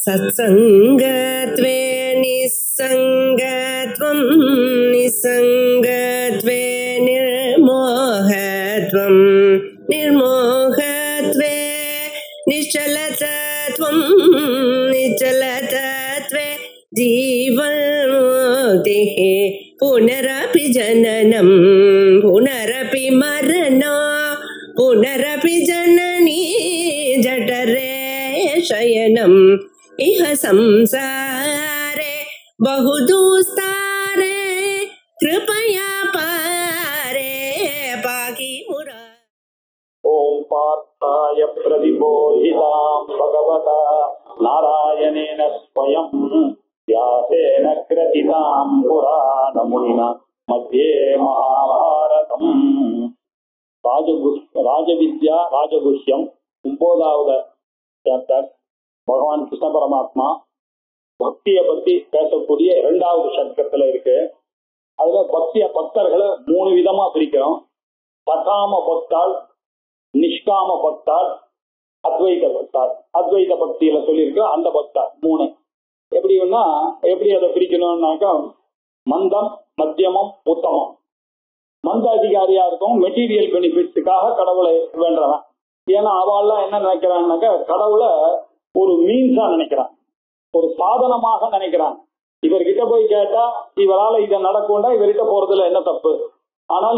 सत्संगत्वे निस्संगत्वं निस्संगत्वे निर्मोहत्वं निर्मोहत्वे निश्चलतत्वं निश्चलतत्वे जीवन्मुक्तिः पुनरपि जननं पुनरपि मरणं पुनरपि जननी जठरे शयनम् इह संसारे बहुदुस्तारे कृपया पारे पाहि मुरा। ओम पार्थाय प्रतिबोधितां भगवता नारायणेन स्वयं व्यासेन ग्रथितां पुराणमुनिना मध्ये महाभारतम् ராஜவித்யா ராஜகுஷ்யம் 9வது சாப்டர். பகவான் கிருஷ்ண பரமாத்மா பக்தியை பத்தி பேசக்கூடிய 2வது சட்கத்துல இருக்கு. அதுல பக்தர்களை 3 விதமா பிரிக்கிறோம். சகாம பக்தாள், நிஷ்காம பக்தாள், அத்வைத பக்தாள். அத்வைத பக்தியில சொல்லியிருக்கு அந்த பக்தாள் 3. எப்படி அதை பிரிக்கணும்னாக்கா மந்தம், மத்தியமம், உத்தமம். மந்த அதிகாரியா இருக்கும் மெட்டீரியல் பெனிஃபிட்ஸுக்காக கடவுளை வேண்டவன். ஏன்னா அவள்லாம் என்ன நினைக்கிறான்னாக்கா கடவுளை ஒரு மீன்ஸா நினைக்கிறான், ஒரு சாதனமாக நினைக்கிறான். இவர்கிட்ட போய் கேட்டா இவரால் இதை நடக்கும்டா, இவர்கிட்ட போறதுல என்ன தப்பு, ஆனால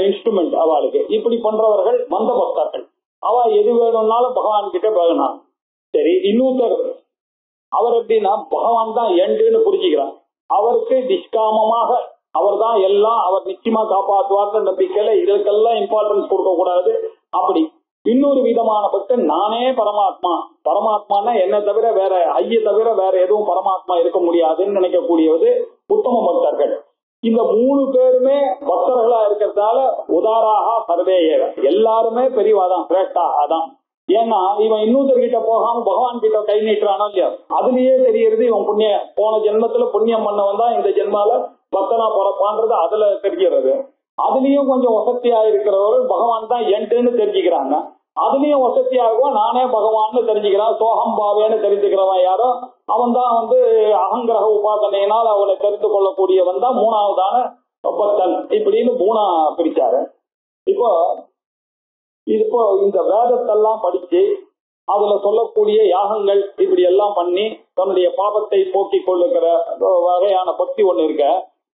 இன்ஸ்ட்ருமெண்ட் அவளுக்கு. இப்படி பண்றவர்கள் மந்த பக்தர்கள். அவ எது வேணும்னாலும் பகவான் கிட்ட வேணும். சரி, இன்னொருத்தர் அவர் எப்படின்னா பகவான் தான் எண்டுன்னு புரிஞ்சுக்கிறான். அவருக்கு நிஷ்காமமாக அவர் தான் எல்லாம், அவர் நிச்சயமா காப்பாற்றுவார்ன்ற நம்பிக்கையில இதற்கெல்லாம் இம்பார்ட்டன்ஸ் கொடுக்க கூடாது. அப்படி இன்னொரு விதமான பக்தன் நானே பரமாத்மா, பரமாத்மானா என்ன தவிர வேற ஐய தவிர வேற எதுவும் பரமாத்மா இருக்க முடியாதுன்னு நினைக்கக்கூடியது உத்தம பக்தர்கள். இந்த 3 பேருமே பக்தர்களா இருக்கிறதால உதாராக சர்வேயர் எல்லாருமே பெரியவாதான், சிரேஷ்டா அதான். ஏன்னா இவன் இன்னொருத்தர்கிட்ட போகாம பகவான் கிட்ட கை நீட்டுறானோ இல்லையா, அதுலயே தெரியுது இவன் புண்ணிய போன ஜென்மத்துல புண்ணியம் பண்ணவன் தான் இந்த ஜென்மால பக்தனா பிறப்பான்றது அதுல தெரிகிறது. அதுலயும் கொஞ்சம் வசதியா இருக்கிறவர்கள் பகவான் தான் என்ட்டுன்னு தெரிஞ்சுக்கிறாங்க. அதுலயும் வசதியா இருக்கும் நானே பகவான்னு தெரிஞ்சுக்கிறான். சோகம் பாவேன்னு தெரிஞ்சுக்கிறவன் யாரோ அவன் தான் அகங்கிரக உபாசனையினால் அவனை தெரிந்து கொள்ளக்கூடியவன் தான் 3வதான பக்தன். இப்படின்னு 3ஆ பிரிச்சாரு. இப்போ இந்த வேதத்தெல்லாம் படிச்சு அதுல சொல்லக்கூடிய யாகங்கள் இப்படி எல்லாம் பண்ணி தன்னுடைய பாபத்தை போக்கிக் கொள்ளுகிற வகையான பக்தி ஒண்ணு இருக்க.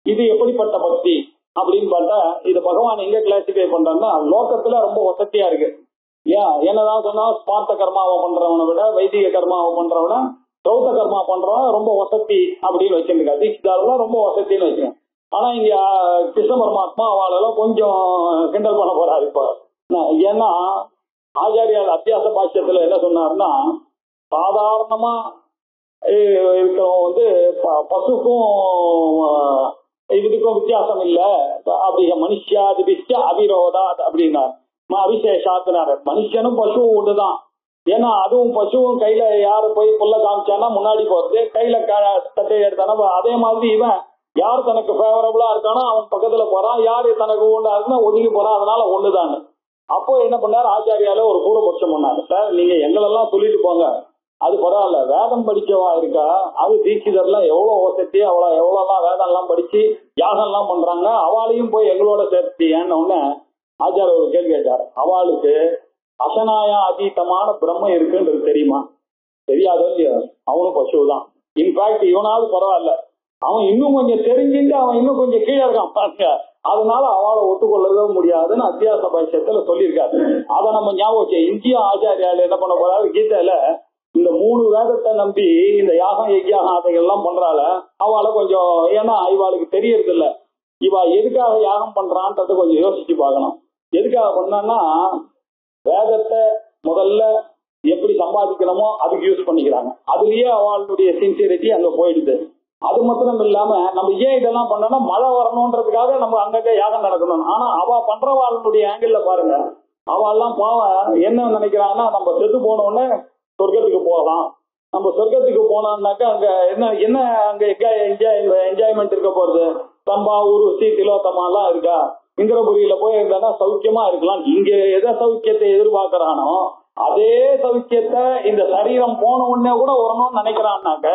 இது எப்படிப்பட்ட பக்தி அப்படின்னு பார்த்தா இது பகவான் எங்க கிளாசிஃபை பண்றான்னா லோகத்துல ரொம்ப வசதியா இருக்கு. என்னதான் சொன்னா ஸ்மார்த்த கர்மாவை பண்றவனை விட வைதிக கர்மாவை பண்றவன சௌத்த கர்மா பண்றவன் ரொம்ப வசதி அப்படின்னு வச்சிருக்கா. தீட்சிதாரெல்லாம் ரொம்ப வசதின்னு வச்சுக்கேன். ஆனா இங்க கிருஷ்ண பரமாத்மா அவளெல்லாம் கொஞ்சம் கிண்டல் பண்ண போறாரு இப்ப. ஏன்னா ஆச்சாரியார் அத்தியாச பாஷ்யத்துல என்ன சொன்னாருன்னா சாதாரணமா இருக்கிறவங்க பசுக்கும் இதுக்கும் வித்தியாசம் இல்ல அப்படி மனுஷாதிபிஷ்ட அவிரோதா அப்படின்னா அவிசேஷாத்தினாரு. மனுஷனும் பசுவும் ஒண்ணுதான். ஏன்னா அதுவும் பசுவும் கையில யாரு போய் புல்ல காமிச்சானா முன்னாடி போறது, கையில தட்டை எடுத்தானா அதே மாதிரி இவன் யார் தனக்கு ஃபேவரபிளா இருக்கானோ அவன் பக்கத்துல போறான், யாரு தனக்கு ஒண்ணா இருக்குன்னா ஒதுங்கி போறான். அதனால ஒண்ணுதானு. அப்போ என்ன பண்ணாரு ஆச்சாரியால ஒரு பூர்வபட்சம் பண்ணாரு. சார் நீங்க எங்களெல்லாம் சொல்லிட்டு போங்க, அது பரவாயில்ல, வேதம் படிக்கவா இருக்கா, அது தீட்சிதர்லாம் எவ்வளவு வசதி எவ்வளவுதான் வேதம் எல்லாம் படிச்சு யாகம் எல்லாம் பண்றாங்க, அவளையும் போய் எங்களோட சேர்த்து ஏன்னு உடனே ஆச்சாரிய ஒரு கேள்வி கேட்டார். அவளுக்கு அசனாயா அதீதமான பிரம்ம இருக்குன்றது தெரியுமா? தெரியாதோ இல்லையா? அவனும் பசுதான். இன்ஃபேக்ட் இவனாவது பரவாயில்ல, அவன் இன்னும் கொஞ்சம் தெரிஞ்சுட்டு அவன் இன்னும் கொஞ்சம் கீழே இருக்கான் பாருங்க. அதனால அவளை ஒத்துக்கொள்ளவே முடியாதுன்னு அத்தியாச பாஷ்யத்துல சொல்லியிருக்காரு. அதை நம்ம ஞாபகம் இந்திய ஆச்சாரியால என்ன பண்ண போறாரு கீதையில இந்த 3 வேதத்தை நம்பி இந்த யாகம் யஜ்யாகம் அதைகள்லாம் பண்றால அவளை கொஞ்சம், ஏன்னா இவாளுக்கு தெரியறது இல்ல இவ எதுக்காக யாகம் பண்றான்றத கொஞ்சம் யோசிச்சு பார்க்கணும். எதுக்காக பண்ணான்னா வேதத்தை முதல்ல எப்படி சம்பாதிக்கணுமோ அதுக்கு யூஸ் பண்ணிக்கிறாங்க. அதுலயே அவளுடைய சின்சியரிட்டி அங்க போயிடுது. அது மாத்திரம் இல்லாம நம்ம ஏன் இதெல்லாம் பண்ணோம்னா மழை வரணும்ன்றதுக்காக நம்ம அங்கங்க யாகம் நடக்கணும். ஆனா அவ பண்றவாளுடைய ஆங்கிள் பாருங்க, அவெல்லாம் பாவம் என்ன நினைக்கிறாங்கன்னா நம்ம செத்து போனோடனே சொர்க்கத்துக்கு போகலாம், நம்ம சொர்க்கத்துக்கு போனோம்னாக்கா அங்க என்ன அங்க என்ஜாய்மெண்ட் இருக்க போறது, தம்பா ஊர்வசி திலோத்தமாலாம் இருக்கா, இந்திரபுரியில போய் இருந்தானா சௌக்கியமா இருக்கலாம். இங்க எதை சௌக்கியத்தை எதிர்பார்க்கிறானோ அதே சௌக்கியத்தை இந்த சரீரம் போன உடனே கூட வரணும்னு நினைக்கிறான்னாக்க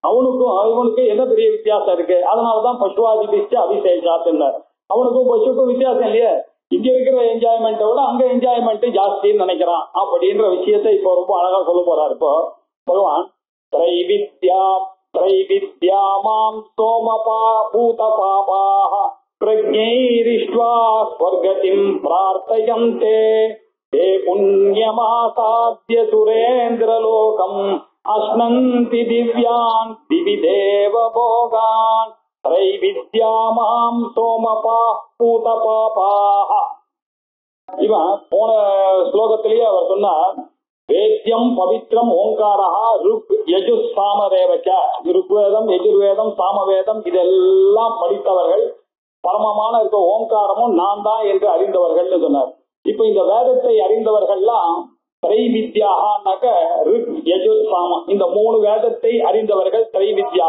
அவனுக்கும் இவனுக்கும் என்ன பெரிய வித்தியாசம் இருக்கு? அதனாலதான் பசுவாதி பிச்சு அபிஷேகாத்துன்னு அவனுக்கும் பசுக்கும் வித்தியாசம் இல்லையே. இங்க இருக்கிற என்ஜாய்மெண்ட்டை விட அங்க என்ஜாய்மெண்ட் ஜாஸ்தின்னு நினைக்கிறான் அப்படின்ற விஷயத்தை இப்போ ரொம்ப அழகா சொல்ல போறாரு. இப்போ பகவான் த்ரைவித்யாமாம் சோமபா பூத பாபாஹ பிரஜ்ஞைரிஷ்ட்வா ஸ்வர்கதிம் பிரார்த்தயந்தே தே புண்ணியமாசாத்ய சுரேந்திரலோகம் அஸ்னந்தி திவ்யான் திவி தேவ போகான் த்ரைவித்யாமாம் சோமபா பூத பாபாஹ. இவன் போன ஸ்லோகத்திலேயே அவர் சொன்னார், வேத்யம் பவித்ரம் ஓங்காரா ருக் யஜு சாமதேவச்ச. ருக்வேதம், யஜுர்வேதம், சாமவேதம் இதெல்லாம் படித்தவர்கள், பரமமான இருக்க ஓங்காரமும் நான் தான் என்று அறிந்தவர்கள் சொன்னார். இப்ப இந்த வேதத்தை அறிந்தவர்கள்லாம் திரைவித்யானாக்க ருக் யஜு சாமம், இந்த 3 வேதத்தை அறிந்தவர்கள் திரைவித்யா.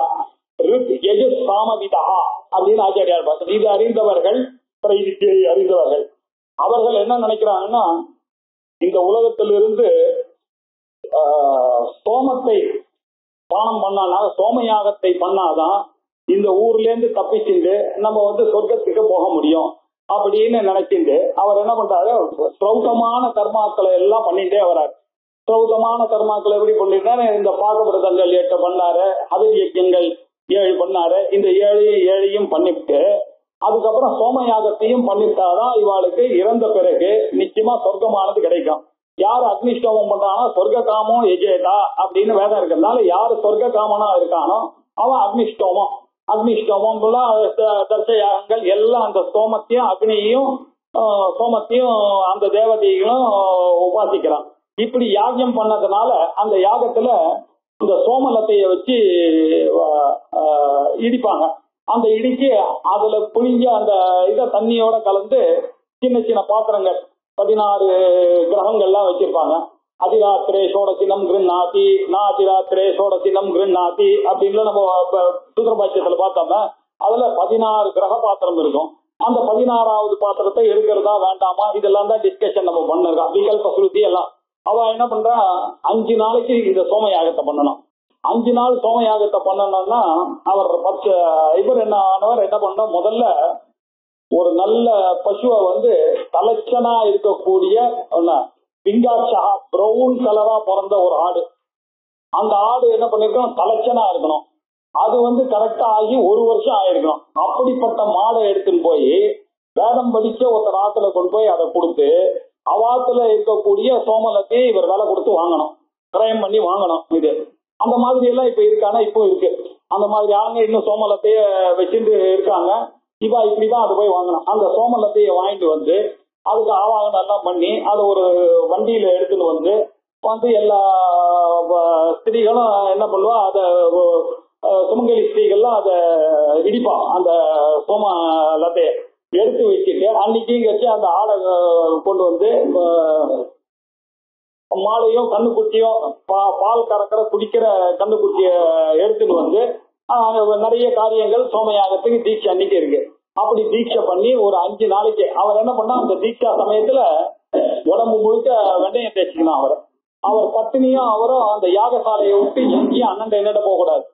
ருக் யஜு சாமவிதா அப்படின்னு ஆச்சாரியார் பார்த்து, இது அறிந்தவர்கள் திரைவித்யை அறிந்தவர்கள். அவர்கள் என்ன நினைக்கிறாங்கன்னா, இந்த உலகத்திலிருந்து சோமத்தை பானம் பண்ணானா, சோமயாகத்தை பண்ணாதான் இந்த ஊர்ல இருந்து தப்பிச்சுட்டு நம்ம சொர்க்கத்துக்கு போக முடியும் அப்படின்னு நினைச்சிட்டு அவர் என்ன பண்றாரு, ஸ்ரௌதமான கர்மாக்களை எல்லாம் பண்ணிட்டே வர்றாரு. ஸ்ரௌதமான கர்மாக்களை எப்படி பண்ணிட்டாரு, இந்த பாகபிரதங்கள் 8 பண்ணாரு, அதிர் யஜ்யங்கள் 7 பண்ணாரு. இந்த 7 பண்ணிவிட்டு அதுக்கப்புறம் சோமயாகத்தையும் பண்ணிட்டாதான் இவாளுக்கு இறந்த பிறகு நிச்சயமா சொர்க்கமானது கிடைக்கும். யார் அக்னிஷ்டோமம் பண்றானோ சொர்க்க காமம் எஜேதா அப்படின்னு வேதம் இருக்கிறதுனால யாரு சொர்க்க காமனா இருக்கானோ அவன் அக்னிஷ்டோமம். அக்னிஷ்டோமம் தர்சயாகங்கள் எல்லாம் அந்த சோமத்தையும் அக்னியையும் சோமத்தையும் அந்த தேவதைகளும் உபாசிக்கிறான். இப்படி யாகம் பண்ணதுனால அந்த யாகத்துல இந்த சோமலத்தைய வச்சு இடிப்பாங்க. அந்த இடிச்சு அதுல புழிஞ்ச அந்த இதை தண்ணியோட கலந்து சின்ன சின்ன பாத்திரங்கள் 16 கிரகங்கள்லாம் வச்சிருப்பாங்க. அதிராத்திரே சோடசினம் கிருண்ணாதி, நாதிராத்திரே சோடசினம் கிருண்ணாதி அப்படின்னு நம்ம சூத்திரபாட்சியத்துல பார்த்தோம்னா அதுல 16 கிரக பாத்திரம் இருக்கும். அந்த 16வது பாத்திரத்தை எடுக்கிறதா வேண்டாமா இதெல்லாம் தான் டிஸ்கஷன் நம்ம பண்ணிருக்கோம். விகல்ப சுருதி எல்லாம் அவ என்ன பண்றா, 5 நாளைக்கு இந்த சோமயாகத்தை பண்ணணும். 5 நாள் சோமயாகத்தை பண்ணணும்னா அவர் இவர் என்ன ஆனவர் என்ன பண்ண, முதல்ல ஒரு நல்ல பசுவை தலைச்சனா இருக்கக்கூடிய பிங்காட்சா பிரவுன் கலரா பிறந்த ஒரு ஆடு, அந்த ஆடு என்ன பண்ணிருக்கணும், தலைச்சனா இருக்கணும். அது கரெக்டா ஆகி 1 வருஷம் ஆயிருக்கணும். அப்படிப்பட்ட மாடை எடுத்துன்னு போய் வேதம் படிச்ச ஒருத்தர் ஆத்துல கொண்டு போய் அதை கொடுத்து அவாத்துல இருக்கக்கூடிய சோமலத்தையும் இவர் விலை கொடுத்து வாங்கணும், கிரயம் பண்ணி வாங்கணும். இது அந்த மாதிரி எல்லாம் இப்ப இருக்கானா, இப்போ இருக்கு. அந்த மாதிரி ஆளுங்க இன்னும் சோமலத்தைய வச்சுட்டு இருக்காங்க. இவா இப்படிதான் அது போய் வாங்கணும். அந்த சோமலத்தைய வாங்கிட்டு அதுக்கு ஆவாகனம் எல்லாம் பண்ணி அதை ஒரு வண்டியில எடுத்துட்டு எல்லா ஸ்திரீகளும் என்ன பண்ணுவா, அதை சுமங்கலி ஸ்திரீகள்லாம் அதை இடிப்பா. அந்த சோமலத்தைய எடுத்து வச்சுட்டு அன்னைக்கு வச்சு அந்த ஆடை கொண்டு மாலையும் கண்ணுக்குட்டியும் பால் கறக்கிற குடிக்கிற கண்ணுக்குட்டிய எடுத்துன்னு நிறைய காரியங்கள் சோமயாகத்துக்கு தீட்சை அன்னைக்கு இருக்கு. அப்படி தீட்சை பண்ணி ஒரு 5 நாளைக்கு அவர் என்ன பண்ணா, அந்த தீட்சா சமயத்துல உடம்பு முழுக்க வெண்டையம் தேய்ச்சிக்கணும். அவர் பத்தினியும் அவரும் அந்த யாகசாலையை விட்டு எங்கேயும் அண்ணன் என்னட்ட போக கூடாது.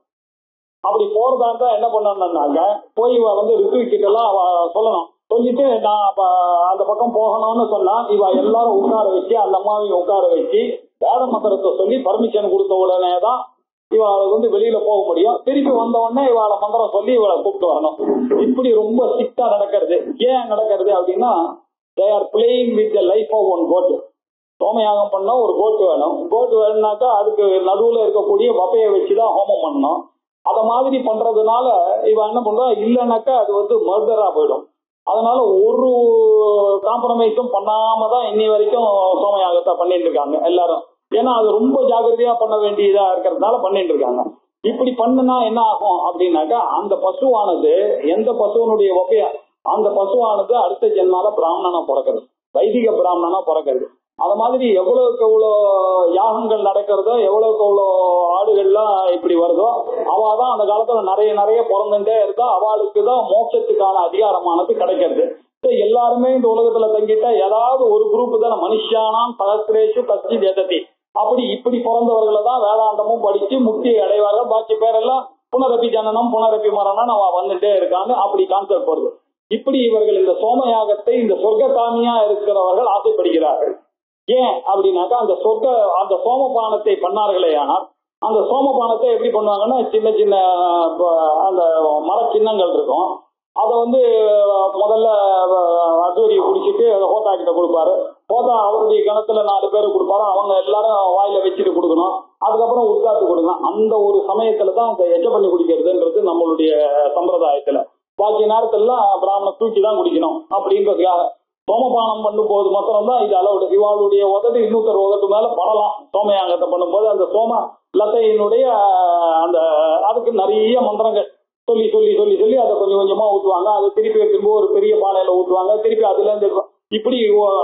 அப்படி போறதா இருந்தா என்ன பண்ணணும்னாங்க, போய் ரித்துவிக்கிட்ட எல்லாம் சொல்லணும். சொல்லிட்டு நான் அந்த பக்கம் போகணும்னு சொன்னா இவ எல்லாரும் உட்கார வச்சு அந்த அம்மாவையும் உட்கார வச்சு வேத மந்திரத்தை சொல்லி பர்மிஷன் கொடுத்த உடனே தான் இவாளுக்கு வெளியில போக முடியும். திருப்பி வந்த உடனே இவாளை மந்திரம் சொல்லி இவளை கூப்பிட்டு வரணும். இப்படி ரொம்ப ஸ்ட்ரிக்டா நடக்கிறது. ஏன் நடக்கிறது அப்படின்னா, they are playing with the life of one goat. சோமயாகம் பண்ணா ஒரு கோட்டு வேணும். கோட்டு வேணும்னாக்கா அதுக்கு நடுவுல இருக்கக்கூடிய வப்பையை வச்சுதான் ஹோமம் பண்ணணும். அத மாதிரி பண்றதுனால இவ என்ன பண்றா, இல்லைன்னாக்கா அது மர்டரா போயிடும். அதனால ஒரு காம்ப்ரமைஸும் பண்ணாம தான் இன்னி வரைக்கும் சோமயாகத்தை பண்ணிட்டு இருக்காங்க எல்லாரும். ஏன்னா அது ரொம்ப ஜாகிரதையா பண்ண வேண்டியதா இருக்கிறதுனால பண்ணிட்டு இருக்காங்க. இப்படி பண்ணுனா என்ன ஆகும் அப்படின்னாக்கா, அந்த பசுவானது எந்த பசுவனுடைய வகைய அந்த பசுவானது அடுத்த ஜென்மால பிராமணனா பிறக்கிறது, வைதிக பிராமணனா பிறக்கிறது. அது மாதிரி எவ்வளவுக்கு எவ்வளோ யாகங்கள் நடக்கிறதோ, எவ்வளவுக்கு எவ்வளோ ஆடுகள்லாம் இப்படி வருதோ, அவாதான் அந்த காலத்துல நிறைய பிறந்துட்டே இருக்கா. அவளுக்கு தான் மோட்சத்துக்கான அதிகாரமானது கிடைக்கிறது. எல்லாருமே இந்த உலகத்துல தங்கிட்டா ஏதாவது ஒரு குரூப் தானே மனுஷானாம் சகஸ்ரேஷு கஸ்தி ஜெததி. அப்படி இப்படி பிறந்தவர்களை தான் வேதாந்தமும் படிச்சு முக்தியை அடைவார்கள். பாக்கி பேரெல்லாம் புனரப்பி ஜனனம் புனரப்பி மரணம் அவ வந்துட்டே இருக்கான்னு அப்படி கான்செப்ட் வருது. இப்படி இவர்கள் இந்த சோமயாகத்தை இந்த சொர்க்க காமியா இருக்கிறவர்கள் ஆசைப்படுகிறார்கள். ஏன் அப்படின்னாக்கா அந்த சோமபானத்தை பண்ணார்களே. ஆனால் அந்த சோமபானத்தை எப்படி பண்ணுவாங்கன்னா சின்ன சின்ன அந்த மர சின்னங்கள் இருக்கும். அதை வந்து முதல்ல அத்வரியை குடிச்சிட்டு ஹோதா கிட்ட கொடுப்பாரு. ஹோதா அவருடைய கிணத்துல 4 பேர் கொடுப்பாரு. அவங்க எல்லாரும் வாயில வச்சுட்டு கொடுக்கணும். அதுக்கப்புறம் உட்காந்து கொடுக்கணும். அந்த ஒரு சமயத்துல தான் இந்த எச்ச பண்ணி குடிக்கிறதுன்றது நம்மளுடைய சம்பிரதாயத்துல. பாக்கி நேரத்துலாம் பிராமண தூக்கி தான் குடிக்கணும் அப்படின்றதுக்காக சோமபானம் பண்ணும் போது மாத்திரம்தான் இது அளவு. இவாளுடைய உதட்டு இன்னொருத்தர் உதட்டு மேல படலாம். சோமயாகத்தை பண்ணும்போது அந்த சோம லத்தையினுடைய அந்த அதுக்கு நிறைய மந்திரங்கள் சொல்லி சொல்லி சொல்லி சொல்லி அதை கொஞ்சம் கொஞ்சமா ஊற்றுவாங்க. அதை திருப்பி திரும்ப ஒரு பெரிய பானையில ஊற்றுவாங்க. திருப்பி அதுல இருந்து இப்படி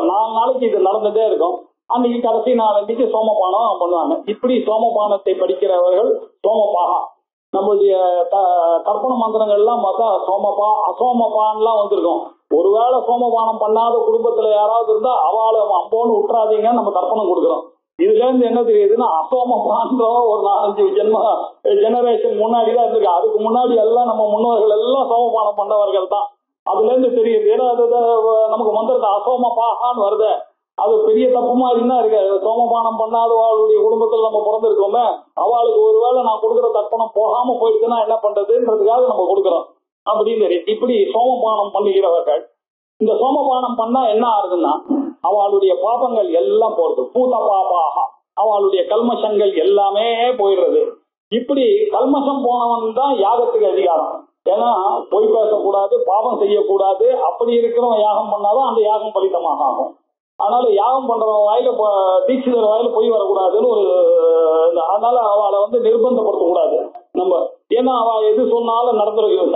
4 நாளைக்கு இது நடந்துட்டே இருக்கும். அன்னைக்கு கடைசி நாள் அன்னைக்கு சோமபானம் பண்ணுவாங்க. இப்படி சோமபானத்தை படிக்கிறவர்கள் சோமபாகா. நம்மளுடைய தர்ப்பண மந்திரங்கள்லாம் பார்த்தா சோமபா அசோமபான்லாம் வந்திருக்கும். ஒருவேளை சோமபானம் பண்ணாத குடும்பத்துல யாராவது இருந்தா அவளை அம்போன்னு விட்டுறாதீங்க, நம்ம தர்ப்பணம் கொடுக்குறோம். இதுல இருந்து என்ன தெரியுதுன்னா அசோமபான்ற ஒரு 4-5 ஜெனரேஷன் முன்னாடிதான் இருக்கு. அதுக்கு முன்னாடி எல்லாம் நம்ம முன்னோர்கள் எல்லாம் சோமபானம் பண்ணவர்கள் தான். அதுல இருந்து தெரியுது. ஏன்னா அது நமக்கு மந்திரத்தை அசோமபாகான்னு வருது. அது பெரிய தப்பு மாதிரி தான் இருக்கு. சோமபானம் பண்ணாத அவளுடைய குடும்பத்துல நம்ம பிறந்திருக்கோமே, அவளுக்கு ஒருவேளை நான் கொடுக்குற தர்ப்பணம் போகாம போயிடுச்சுன்னா என்ன பண்றதுன்றதுக்காக நம்ம கொடுக்குறோம் அப்படின்னு. இப்படி சோமபானம் பண்ணுகிறவர்கள் இந்த சோமபானம் பண்ணா என்ன ஆகுதுன்னா அவளுடைய பாபங்கள் எல்லாம் போறது. பூத பாபாக அவளுடைய கல்மஷங்கள் எல்லாமே போயிடுறது. இப்படி கல்மஷம் போனவன் தான் யாகத்துக்கு அதிகாரம். ஏன்னா பொய் பேசக்கூடாது, பாவம் செய்யக்கூடாது. அப்படி இருக்கிறவன் யாகம் பண்ணாதான் அந்த யாகம் பலிதமாக ஆகும். அதனால யாகம் பண்றவன் வாயில தீட்சிதர் வாயில பொய் வரக்கூடாதுன்னு ஒரு அதனால அவளை வந்து நிர்பந்தப்படுத்தக்கூடாது நம்ம. ஏன்னா அவ எது சொன்னாலும் நடந்துருக்கு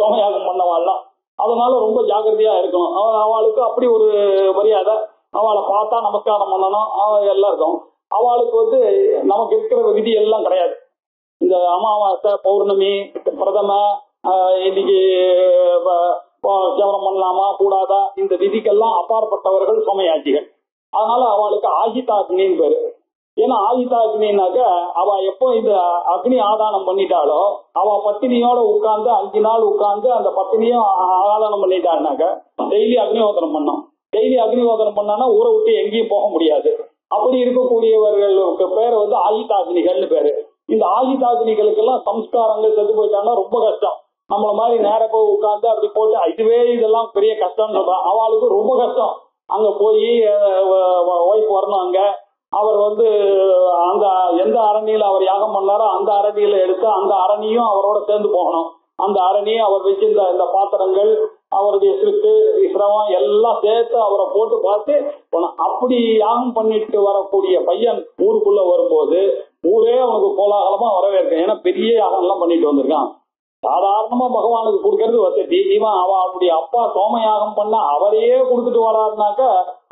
சோமயாகம் பண்ணவாள்லாம். அதனால ரொம்ப ஜாக்கிரதையா இருக்கணும். அவளுக்கு அப்படி ஒரு மரியாதை. அவளை பார்த்தா நமஸ்காரம் பண்ணணும். எல்லாம் இருக்கும். அவளுக்கு வந்து நமக்கு இருக்கிற விதி எல்லாம் கிடையாது. இந்த அமாவாசை பௌர்ணமி பிரதம இன்னைக்கு ஜபனம் பண்ணலாமா கூடாதா இந்த விதிக்கெல்லாம் அப்பாற்பட்டவர்கள் சோமயாஜிகள். அதனால அவளுக்கு ஆஹிதாக்னின்னு பேரு. ஏன்னா ஆஹிதாக்னின்னாக்க அவ எப்போ இந்த அக்னி ஆதானம் பண்ணிட்டாலோ அவ பத்தினியோட உட்கார்ந்து 5 நாள் உட்கார்ந்து அந்த பத்தினியும் ஆதானம் பண்ணிட்டான்னாக்க டெய்லி அக்னிஹோத்திரம் பண்ணோம். டெய்லி அக்னிஹோத்திரம் பண்ணானா ஊரை விட்டு எங்கேயும் போக முடியாது. அப்படி இருக்கக்கூடியவர்களுக்கு பேர் வந்து ஆஹிதாக்னிகள்னு பேரு. இந்த ஆஹிதாக்னிகளுக்கு எல்லாம் சம்ஸ்காரங்கள் செத்து போயிட்டாங்கன்னா ரொம்ப கஷ்டம். நம்மள மாதிரி நேர போய் உட்கார்ந்து அப்படி போட்டு இதுவே இதெல்லாம் பெரிய கஷ்டம்னு சொல்றான். அவளுக்கு ரொம்ப கஷ்டம். அங்க போய் ஒய்ஃப் வரணும். அங்க அவர் வந்து அந்த எந்த அரணியில அவர் யாகம் பண்ணாரோ அந்த அரணியில எடுத்து அந்த அரணியும் அவரோட சேர்ந்து போகணும். அந்த அரணியும் அவர் வச்சிருந்த இந்த பாத்திரங்கள் அவருடைய சிறுக்கு சிரமம் எல்லாம் சேர்த்து அவரை போட்டு பார்த்து அப்படி யாகம் பண்ணிட்டு வரக்கூடிய பையன் ஊருக்குள்ள வரும்போது ஊரே அவனுக்கு கோலாகலமா வரவேற்கும். ஏன்னா பெரிய யாகம் எல்லாம் பண்ணிட்டு வந்திருக்கான். சாதாரணமா பகவானுக்கு கொடுக்கறது வசதி. இவன் அவருடைய அப்பா சோமயாகம் பண்ண அவரையே கொடுத்துட்டு வராருனாக்க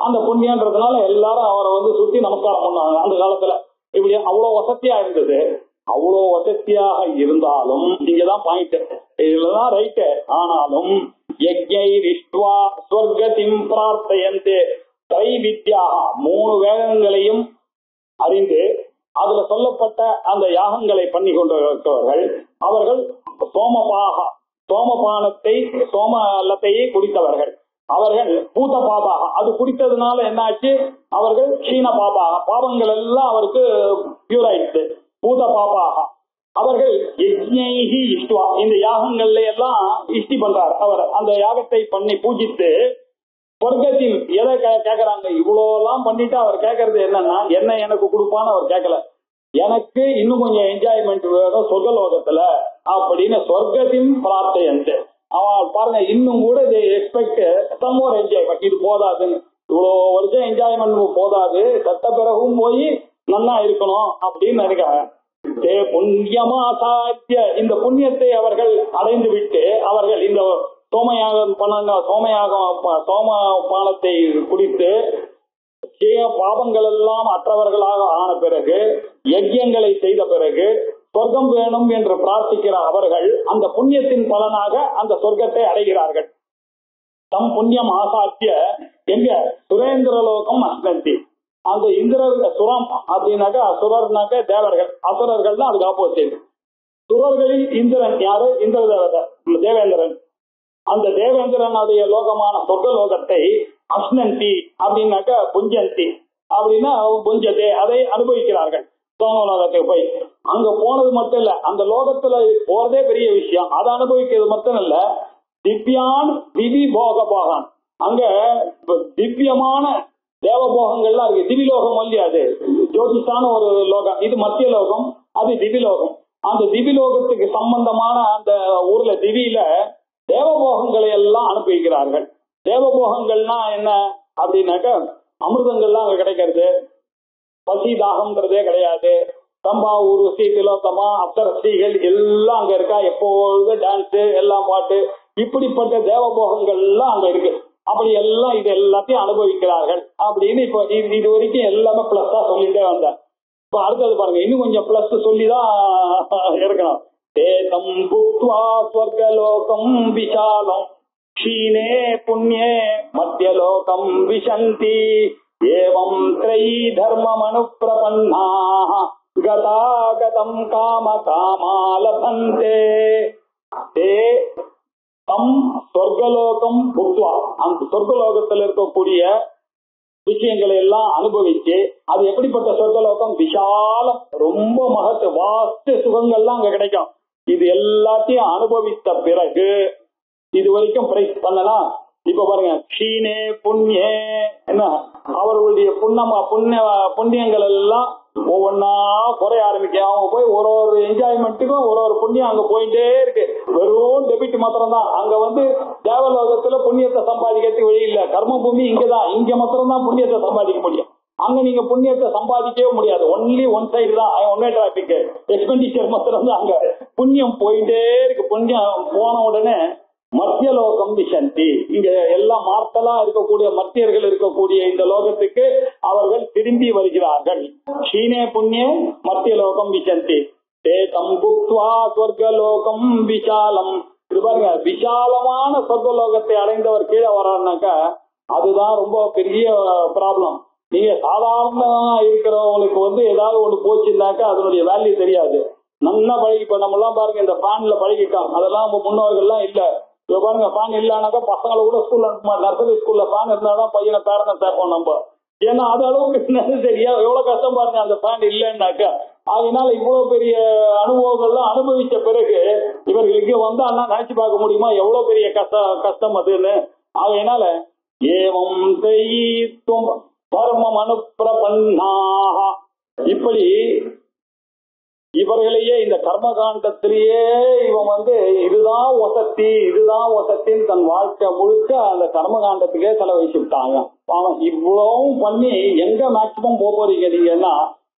அந்த புண்ணியன்றதுனால எல்லாரும் அவரை வந்து சுத்தி நமஸ்காரம் பண்ணுவாங்க. அந்த காலத்துல இப்படி அவ்வளவு வசதியா இருந்தது. அவ்வளவு வசதியாக இருந்தாலும் இங்கதான் பாயிண்ட், இதுலதான் ரைட்டு. ஆனாலும் யஜ்ஞை விஷ்வா ஸ்வர்கதிம் பிரார்த்தயந்தே தைவித்யாக 3 வேதங்களையும் அறிந்து அதுல சொல்லப்பட்ட அந்த யாகங்களை பண்ணி கொண்டிருக்கிறவர்கள் அவர்கள் சோமபானத்தை சோமலத்தையே குடித்தவர்கள். அவர்கள் பூத பாபாக அது குடித்ததுனால என்னாச்சு, அவர்கள் க்ஷீண பாபாக பாவங்கள் எல்லாம் அவருக்கு பியூர் ஆயிடுச்சு. பூத பாபாக அவர்கள் யஜ்ஞைஹி இஷ்டுவா இந்த யாகங்கள்ல எல்லாம் இஷ்டி பண்றார். அவர் அந்த யாகத்தை பண்ணி பூஜித்து சொர்க்கத்தில் எதை கேட்கறாங்க, இவ்வளோ எல்லாம் பண்ணிட்டு அவர் கேட்கறது என்னன்னா என்ன எனக்கு கொடுப்பான்னு அவர் கேட்கல. எனக்கு இன்னும் கொஞ்சம் என்ஜாய்மெண்ட் வேணும் சொர்க்கலோகத்துல அப்படின்னு சொர்க்கத்தின் பிரார்த்தையன்ட்டு அவள் பாருங்க. இன்னும் கூட எக்ஸ்பெக்ட் சம் மோர் என்ஜாய்மெண்ட். இது போதாதுன்னு, இவ்வளோ வருஷம் என்ஜாய்மெண்ட் போதாது, சட்ட பிறகும் போய் நல்லா இருக்கணும் அப்படின்னு நினைக்கிறாங்க. புண்ணியமா சாத்திய இந்த புண்ணியத்தை அவர்கள் அடைந்து விட்டு அவர்கள் இந்த சோமயாகம் பண்ணாங்க. சோம பானத்தை குடித்து பாவங்கள் எல்லாம் அற்றவர்களாக ஆன பிறகு யஜ்யங்களை செய்த பிறகு சொர்க்கம் வேணும் என்று பிரார்த்திக்கிற அவர்கள் அந்த புண்ணியத்தின் பலனாக அந்த சொர்க்கத்தை அடைகிறார்கள். தம் புண்ணியம் ஆசாத்திய எங்க சுரேந்திரலோகம் அஸ்னந்தி. அந்த இந்திர சுரம் அப்படின்னாக்கா அசுரர்னாக்க தேவர்கள், அசுரர்கள் தான் அதுக்கு ஆப்போசிட். சுரர்களில் இந்திரன் யாரு? இந்திர தேவதை தேவேந்திரன். அந்த தேவேந்திரனுடைய லோகமான சொர்க்க லோகத்தை அஸ்னந்தி அப்படின்னாக்கா புஞ்சந்தி அப்படின்னா புஞ்சதே, அதை அனுபவிக்கிறார்கள். சோமலோகத்துக்கு போய் அங்க போனது மட்டும் இல்ல, அந்த லோகத்துல போறதே பெரிய விஷயம். அதை அனுபவிக்கிறது மட்டும் இல்ல, திவ்யான் திவி போக போகான், அங்க திவ்யமான தேவபோகங்கள்லாம் இருக்கு. திவிலோகம் இல்லையா, அது ஜோதிஷான ஒரு லோகம். இது மத்திய லோகம், அது திவிலோகம். அந்த திவிலோகத்துக்கு சம்பந்தமான அந்த ஊர்ல திவியில தேவபோகங்களை எல்லாம் அனுபவிக்கிறார்கள். தேவபோகங்கள்னா என்ன அப்படின்னாக்க அமிர்தங்கள்லாம் அங்க கிடைக்கிறது, பசி தாகம்ன்றதே கிடையாது. தம்பா ஊர்வசி திலோத்தமா அப்சரஸ்ரீகள் எல்லாம் அங்க இருக்கா, எப்பொழுது டான்ஸ் எல்லாம் பாட்டு, இப்படிப்பட்ட தேவபோகங்கள் எல்லாம் அங்க இருக்கு. அப்படி எல்லாம் இது எல்லாத்தையும் அனுபவிக்கிறார்கள் அப்படின்னு இப்ப இது வரைக்கும் எல்லாமே பிளஸ்ஸா சொல்லிட்டே வந்தேன். இப்ப அடுத்தது பாருங்க, இன்னும் கொஞ்சம் பிளஸ் சொல்லிதான் இருக்கணும். தேதம் புக்த்வா ஸ்வர்கலோகம் விஷாலம் க்ஷீணே புண்ணியே மத்தியலோகம் விஷந்தி ஏவம் த்ரை தர்மம் அனுப்பிரபன்னாஹ கதாகதம் காம காமாலபந்தே. தே தம் சொர்க்கலோகம் புக்த்வா, அந்த சொர்க்கலோகத்தில் இருக்கக்கூடிய விஷயங்களை எல்லாம் அனுபவிச்சு, அது எப்படிப்பட்ட சொர்க்கலோகம்? விஷாலம், ரொம்ப மகத்து வாஸ்து சுகங்கள்லாம் அங்க கிடைக்கும். இது எல்லாத்தையும் அனுபவித்த பிறகு இது வரைக்கும் பிரைஸ் பண்ணலாம். இப்ப பாருங்க, க்ஷீணே புண்ணியே என்ன, அவர்களுடைய புண்ணியங்கள் எல்லாம் ஒவ்வொன்னா குறைய ஆரம்பிக்க. அவங்க போய் ஒரு ஒரு என்ஜாய்மெண்ட்டுக்கும் ஒரு புண்ணியம் அங்க போயிட்டே இருக்கு. வெறும் டெபிட் மாத்திரம் தான். அங்க தேவலோகத்துல புண்ணியத்தை சம்பாதிக்கிறதுக்கு வழி இல்ல. கர்ம பூமி இங்கதான், இங்க மாத்திரம் தான் புண்ணியத்தை சம்பாதிக்க முடியும். அங்க நீங்க புண்ணியத்தை சம்பாதிக்கவே முடியாது. ஒன்லி ஒன் சைடு தான், ஒன் வே டிராபிக், எக்ஸ்பெண்டிச்சர் மாத்திரம் தான். அங்க புண்ணியம் போயிட்டே இருக்கு. புண்ணியம் போன உடனே மத்தியலோகம் விஷந்தி, இங்க எல்லாம் மார்த்தலா இருக்கக்கூடிய மத்தியர்கள் இருக்கக்கூடிய இந்த லோகத்துக்கு அவர்கள் திரும்பி வருகிறார்கள். க்ஷீணே புண்ணிய மத்தியலோகம் விஷந்தி தேதம் புக்த்வா ஸ்வர்கலோகம் விஷாலம். இது பாருங்க, விஷாலமான சொர்க்கலோகத்தை அடைந்தவர் கீழே வர்றாருனாக்கா அதுதான் ரொம்ப பெரிய ப்ராப்ளம். நீங்க சாதாரண இருக்கிறவங்களுக்கு ஏதாவது ஒண்ணு போச்சுன்னாக்கா அதனுடைய வேல்யூ தெரியாது. நல்லா பழகி, இப்ப நம்ம எல்லாம் பாருங்க இந்த ஃபேன்ல பழகிட்டோம், அதெல்லாம் நம்ம முன்னோர்கள்லாம் இல்ல. இப்ப பாருங்க, ஃபேன் இல்லைனாக்கா பசங்களை கூட ஸ்கூல்ல நர்சரி ஸ்கூல்ல ஃபேன் இருந்தாதான் பையனை பேரனை சேர்ப்போம் நம்ம. ஏன்னா அது அளவுக்கு நெசசரியா, எவ்வளவு கஷ்டம் பாருங்க அந்த ஃபேன் இல்லைன்னாக்கா. அதனால இவ்வளவு பெரிய அனுபவங்கள்லாம் அனுபவிச்ச பிறகு இவர்களுக்கு வந்தான்னா நினைச்சு பார்க்க முடியுமா எவ்வளவு பெரிய கஷ்டம் அதுன்னு. அதனால ஏவம் தெய்வம் தர்மம் அனுப்பிரபன்னாஹ, இப்படி இவர்களையே இந்த கர்மகாண்டத்திலேயே இவன் இதுதான் வசதி இதுதான் வசத்தின்னு தன் வாழ்க்கை முழுக்க அந்த கர்மகாண்டத்துக்கே செலவழிச்சு விட்டாங்க. அவன் இவ்வளவும் பண்ணி எங்க மேக்சிமம் போறீங்க நீங்கன்னா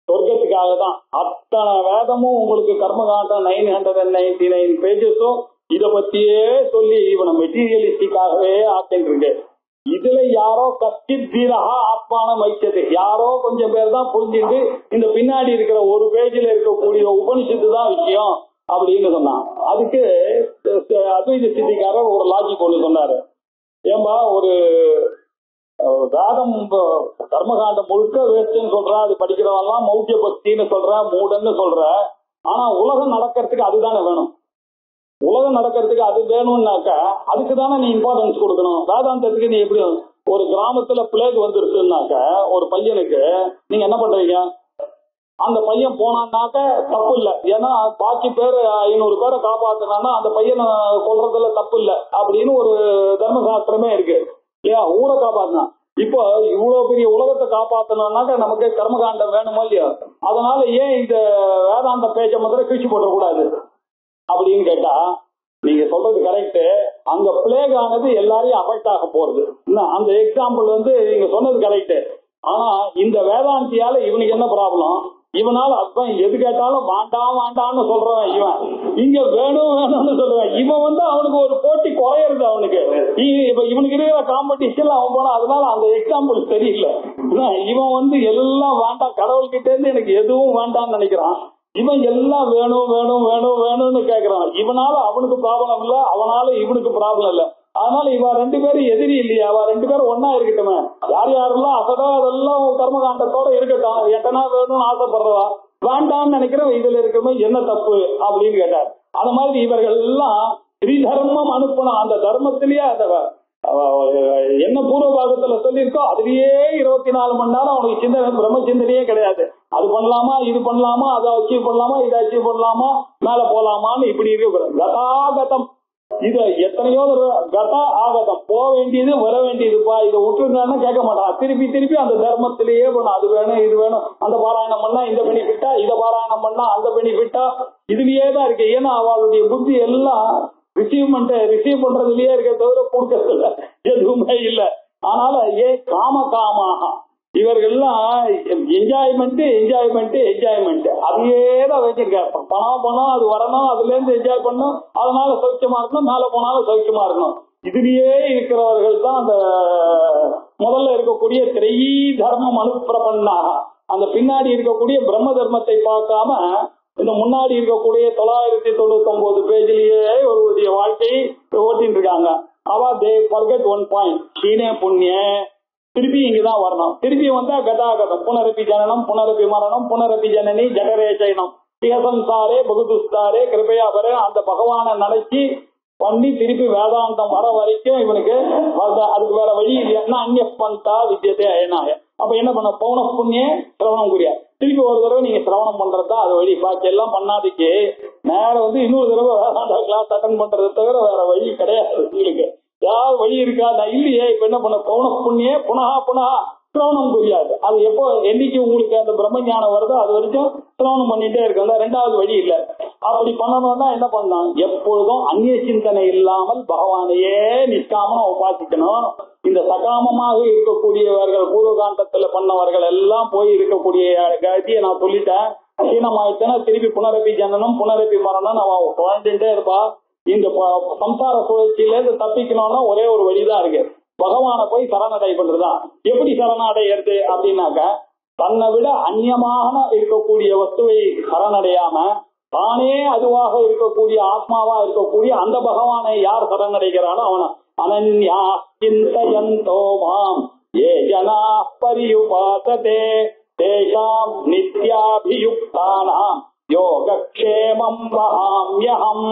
சொர்க்கத்துக்காக தான். அத்தனை வேதமும் உங்களுக்கு கர்மகாண்டம் 999 பேஜஸும் இதை பத்தியே சொல்லி இவனை மெட்டீரியலிஸ்டிக்காகவே ஆக்கிட்டு இருக்கு. இதுல யாரோ கஷ்டித் தீரகா ஆத்மான மைச்சது, யாரோ கொஞ்சம் பேர் தான் புரிஞ்சுட்டு இந்த பின்னாடி இருக்கிற ஒரு பேஜில் இருக்கக்கூடிய உபனிஷத்து தான் விஷயம் அப்படின்னு சொன்னான். அதுக்கு அத்வைத சித்திக்காரர் ஒரு லாஜிக் ஒண்ணு சொன்னாரு. ஏன்பா ஒரு வேதம் கர்மகாண்டம் முழுக்க வேஸ்ட்ன்னு சொல்ற, அது படிக்கிறவெல்லாம் மௌத்திய பக்தின்னு சொல்ற, மூடன்னு சொல்ற, ஆனா உலகம் நடக்கிறதுக்கு அதுதானே வேணும். உலகம் நடக்கிறதுக்கு அது வேணும்னாக்கா அதுக்கு தானே நீ இம்பார்ட்டன்ஸ் கொடுக்கணும். வேதாந்தத்துக்கு நீ எப்படி, ஒரு கிராமத்துல பிளேக் வந்துருச்சுன்னாக்க ஒரு பையனுக்கு நீங்க என்ன பண்றீங்க, அந்த பையன் போனான்னாக்க தப்பு இல்லை. ஏன்னா பாக்கி பேர் 500 பேரை காப்பாத்தினான்னா அந்த பையனை கொல்றதுல தப்பு இல்லை அப்படின்னு ஒரு தர்மசாஸ்திரமே இருக்கு இல்லையா, ஊரை காப்பாத்தினா. இப்போ இவ்வளவு பெரிய உலகத்தை காப்பாத்தணும்னாக்க நமக்கு கர்மகாண்டம் வேணுமோ இல்லையா. அதனால ஏன் இந்த வேதாந்த பேச்சை மாத்திரம் கிழிச்சு போட்டக்கூடாது அப்படின்னு கேட்டா, நீங்க சொல்றது கரெக்ட். அங்க பிளேக் ஆனது எல்லாரையும் அஃபெக்ட் ஆக போறது. அந்த எக்ஸாம்பிள் நீங்க சொன்னது கரெக்ட். ஆனா இந்த வேதாந்தியால இவனுக்கு என்ன ப்ராப்ளம், இவனால அப்ப எது கேட்டாலும் வேண்டாம் வேண்டாம்னு சொல்றவன் இவன், இங்க வேணும் வேணும்னு சொல்றவன் இவன் அவனுக்கு ஒரு போட்டி குறையிறது. அவனுக்கு இப்ப இவனுக்கு இருக்கிற காம்படிஷன்ல அவன் போனா, அதனால அந்த எக்ஸாம்பிள் தெரியல. இவன் எல்லாம் வேண்டாம், கடவுள்கிட்ட இருந்து எனக்கு எதுவும் வேண்டாம்னு நினைக்கிறான். இவன் எல்லாம் வேணும் வேணும் வேணும் வேணும்னு கேட்கிறான். இவனால அவனுக்கு ப்ராப்ளம் இல்ல, அவனால இவனுக்கு ப்ராப்ளம் இல்ல. அதனால இவ ரெண்டு பேரும் எதிரி இல்லையா, அவ ரெண்டு பேரும் ஒன்னா இருக்கட்டுமே. யார் யாரெல்லாம் அசடோ அதெல்லாம் கர்மகாண்டத்தோட இருக்கட்டும், எட்டனா வேணும்னு ஆசைப்படுறவா வேண்டாம்னு நினைக்கிறோம், இதுல இருக்குமே என்ன தப்பு அப்படின்னு கேட்டார். அந்த மாதிரி இவர்கள் எல்லாம் ஸ்ரீதர்மம் அனுப்பணும், அந்த தர்மத்திலேயே என்ன பூர்வ பாகத்துல சொல்லியிருக்கோ அதுலயே 24 மணி நேரம் அவனுக்கு சிந்தனை, பிரம்ம சிந்தனையே கிடையாது. அது பண்ணலாமா, இது பண்ணலாமா, அதை அச்சீவ் பண்ணலாமா, இதை அச்சீவ் பண்ணலாமா, மேல போலாமான்னு இப்படி இருக்கு. கதாகதம் இது எத்தனையோ கதா ஆகதம், போக வேண்டியது வர வேண்டியதுப்பா, இதை விட்டுருந்தான்னு கேட்க மாட்டான். திருப்பி திருப்பி அந்த தர்மத்திலேயே பண்ணும். அது வேணும் இது வேணும், அந்த பாராயணம் பண்ணா இந்த பெனிஃபிட்டா, இதை பாராயணம் பண்ணா அந்த பெனிஃபிட்டா, இதுலயே தான் இருக்கு. ஏன்னா அவளுடைய புத்தி எல்லாம் ரிசீவ் பண்றதுலயே இருக்க தவிர கொடுக்கறதுல எதுவுமே இல்லை. அதனால காமகாமாக இவர்கள்லாம் என்ஜாய்மெண்ட் அதையே தான் வச்சிருக்காரு. பணம் அது வரணும், அதுல இருந்து என்ஜாய் பண்ணணும், அதனால சௌக்கியமா இருக்கணும், மேல போனாலும் சௌக்கியமா இருக்கணும். இதுலயே இருக்கிறவர்கள் தான் அந்த முதல்ல இருக்கக்கூடிய திரையீ தர்மம் அனுப்பிரபன்னாக, அந்த பின்னாடி இருக்கக்கூடிய பிரம்ம தர்மத்தை பார்க்காம இந்த முன்னாடி இருக்கக்கூடிய 999 பேஜிலேயே ஒருவருடைய வாழ்க்கையை ஓட்டின்னு இருக்காங்க. அவ தே ஃபர்கெட் ஒன் பாயிண்ட், சீனே புண்ணிய திருப்பி இங்கதான் வரணும். திருப்பி வந்தா கதாகதம், புனரப்பி ஜனனம் புனரப்பி மரணம் புனரப்பி ஜனனி ஜடரேசனம் சம்சாரே பகுதுஸ்தாரே கிருபையா வர அந்த பகவானை நினைச்சு பண்ணி திருப்பி வேதாந்தம் வர வரைக்கும் இவனுக்கு அதுக்கு வேற வழி இல்லையா. அந்நிய பந்தா வித்தியத்தை அயனாய. அப்ப என்ன பண்ண, பௌன புண்ணிய சிரவணம் குறியா, திருப்பி ஒரு தடவை நீங்க சிரவணம் பண்றதா அது வழி. பாக்கி எல்லாம் பண்ணாதிக்கு நேரம் இன்னொரு தடவை வேதாந்த கிளாஸ் அட்டன் பண்றதை தவிர வேற வழி கிடையாது. உங்களுக்கு யார் வழி இருக்கா? நான் இல்லையே. இப்ப என்ன பண்ண, பௌன புண்ணிய புனகா சிரவணம் புரியாது. அது எப்போ என்னைக்கு உங்களுக்கு அந்த பிரம்ம ஞானம் வருதோ அது வரைக்கும் சிரவணம் பண்ணிட்டே இருக்கு. ரெண்டாவது வழி இல்லை. அப்படி பண்ணணும்னா என்ன பண்ணலாம், எப்பொழுதும் அந்நிய சிந்தனை இல்லாமல் பகவானையே நிஷ்காமனா உபாசிக்கணும். இந்த சகாமமாக இருக்கக்கூடியவர்கள் பூர்வகாண்டத்துல பண்ணவர்கள் எல்லாம் போய் இருக்கக்கூடிய கதியை நான் சொல்லிட்டேன். சீனமாயிட்டேன்னா திருப்பி புனரப்பி ஜனனம் புனரப்பி மரணம் அவன் வாழ்ந்துட்டே இருப்பா. இந்த சம்சார சுழற்சியிலேருந்து தப்பிக்கணும்னா ஒரே ஒரு வழிதான் இருக்கு, பகவானை போய் சரணடை பண்றதுதான். எப்படி சரணடைகிறது அப்படின்னாக்க, தன்னை விட அந்நியமாக இருக்கக்கூடிய வஸ்துவை சரணடையாம தானே அதுவாக இருக்கக்கூடிய ஆத்மாவா இருக்கக்கூடிய அந்த பகவானை யார் சரணடைகிறானோ அவன அனன்யா சிந்தயந்தோ மாம் ஏ ஜனா பரியுபாசதே தேஷாம் நித்யாபியுக்தானாம் யோகக்ஷேமம் வஹாம்யஹம்.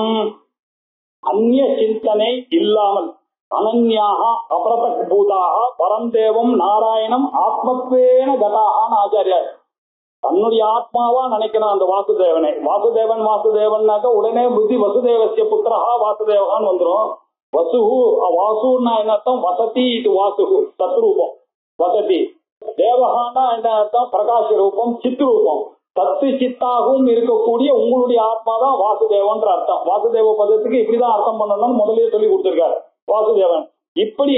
அந்நிய சிந்தனை இல்லாமல் அனன்யாக அபரதக் பூதாக பரந்தேவம் நாராயணம் ஆத்மத்வேன கதாகான்னு ஆச்சாரியார் தன்னுடைய ஆத்மாவா நினைக்கணும் அந்த வாசுதேவனை. வாசுதேவன்னாக்க உடனே புத்தி வசுதேவசிய புத்திரஹா வாசுதேவகான்னு வந்துடும். வாசுன்னா என்ன அர்த்தம், வசதி, இது வாசுகு சத்ரூபம் வசதி. தேவகான்னா என்ன அர்த்தம், பிரகாஷ ரூபம் சித் ரூபம். சத்து சித்தாகவும் இருக்கக்கூடிய உங்களுடைய ஆத்மா தான் வாசுதேவன்ற அர்த்தம். வாசுதேவ பதத்துக்கு இப்படிதான் அர்த்தம் பண்ணணும்னு முதலே சொல்லி கொடுத்திருக்காரு வாசுதேவன். இப்படி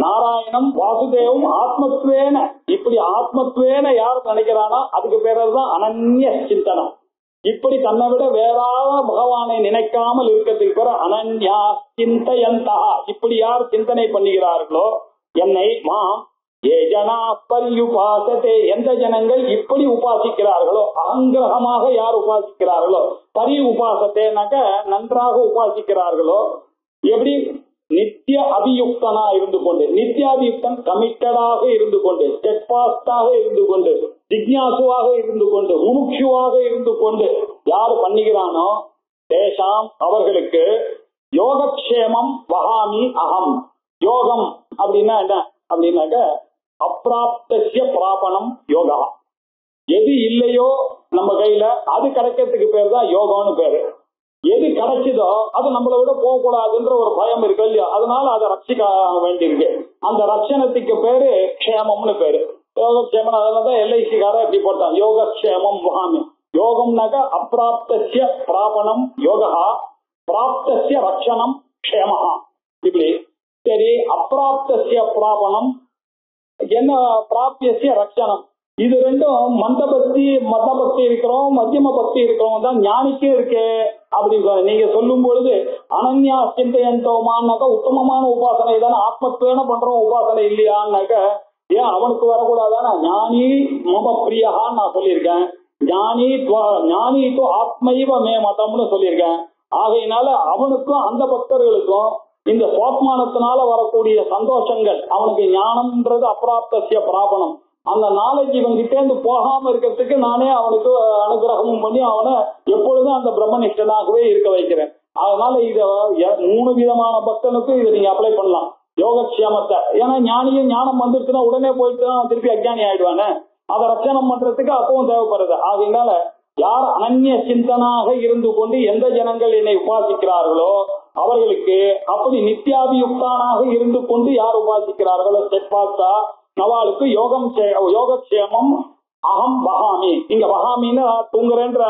நாராயணம் வாசுதேவம் ஆத்மத்வேன, இப்படி ஆத்மத்வேன யார் நினைக்கிறானா அதுக்கு பேரதான் அனன்ய சிந்தனம். இப்படி தன்னை விட வேறாத பகவானை நினைக்காமல் இருக்கிறதுக்கு பேர அனன்யா சிந்தயந்தா. இப்படி யார் சிந்தனை பண்ணுகிறார்களோ என்னை மாம் ஏ ஜனா பரியுபாசதே, எந்த ஜனங்கள் இப்படி உபாசிக்கிறார்களோ, அங்கிரகமாக யார் உபாசிக்கிறார்களோ, பரி உபாசத்தேனாக்க நன்றாக உபாசிக்கிறார்களோ, எப்படி நித்திய அபியுக்தனா இருந்து கொண்டு, நித்தியாபியுக்தன் கமிட்டடாக இருந்து கொண்டு, ஸ்டெட்பாஸ்டாக இருந்து கொண்டு, ஜிக்ஞாசுவாக இருந்து கொண்டு, முமுட்சுவாக இருந்து கொண்டு யார் பண்ணுகிறானோ தேஷாம் அவர்களுக்கு யோகக்ஷேமம் வஹாமி அகம். யோகம் அப்படின்னா என்ன அப்படின்னாக்க அப்ராப்தஸ்ய பிராபணம் யோகா. எது இல்லையோ நம்ம கையில அது கிடைக்கிறதுக்கு பேர் தான் யோகம்னு பேரு. எது கிடைச்சதோ அது நம்மளை விட போகக்கூடாதுன்ற ஒரு பயம் இருக்கு இல்லையா, அதனால அதை ரட்சிக்க வேண்டியிருக்கு. அந்த ரட்சணத்துக்கு பேரு க்ஷேமம்னு பேரு, யோகக்ஷேமம். அதனாலதான் எல்ஐசிக்கார இப்படி போட்டான் யோகக்ஷேமம் வஹாமி. யோகம்னாக்க அப்ராப்தஸ்ய பிராபணம் யோகா, பிராப்தஸ்ய ரட்சணம் க்ஷேமஹா. இப்படி சரி, அப்ராப்தஸ்ய பிராபணம் என்ன, பிராப்திய ரட்சணம். இது ரெண்டும் மத பக்தி இருக்கிறோம், மத்தியம பக்தி இருக்கிறோம் தான் ஞானிக்கே இருக்கு அப்படின்னு நீங்க சொல்லும் பொழுது அனன்யா சிந்தையந்தோமான்னாக்க உத்தமமான உபாசனை தானே, ஆத்மத்வேன பண்றோம் உபாசனை இல்லையான்னாக்க ஏன் அவனுக்கு வரக்கூடாதானா? ஞானி மம பிரியான்னு நான் சொல்லியிருக்கேன். ஞானி ஆத்மைவ மே மதம்னு சொல்லியிருக்கேன். ஆகையினால அவனுக்கும் அந்த பக்தர்களுக்கும் இந்த சுவாத்மானத்தினால வரக்கூடிய சந்தோஷங்கள், அவனுக்கு ஞானம்ன்றது அப்பிராப்தசிய பிராபணம், அந்த நாலேஜ் இவன் கிட்டே இருந்து போகாம இருக்கிறதுக்கு நானே அவனுக்கு அனுகிரகமும் பண்ணி அவனை எப்பொழுதும் அந்த பிரம்மனிஷ்டனாகவே இருக்க வைக்கிறேன். அதனால இத 3 விதமான பக்தனுக்கு இதை நீங்க அப்ளை பண்ணலாம், யோகக்ஷேமத்தை. ஏன்னா ஞானியும் ஞானம் வந்துருச்சுன்னா உடனே போயிட்டுனா திருப்பி அஜ்ஞானி ஆயிடுவானே, அதை ரட்சணம் பண்றதுக்கு அப்பவும் தேவைப்படுது. ஆகையினால யார் அனன்ய சிந்தனாக இருந்து கொண்டு எந்த ஜனங்கள் என்னை உபாசிக்கிறார்களோ அவர்களுக்கு, அப்படி நித்தியாபியுக்தானாக இருந்து கொண்டு யார் உபாசிக்கிறார்களோ செட்பாத்தா அவளுக்கு யோகக்ஷேமம் அகம் வகாமி. இங்க வகாமின்னு தூங்குறேன்ற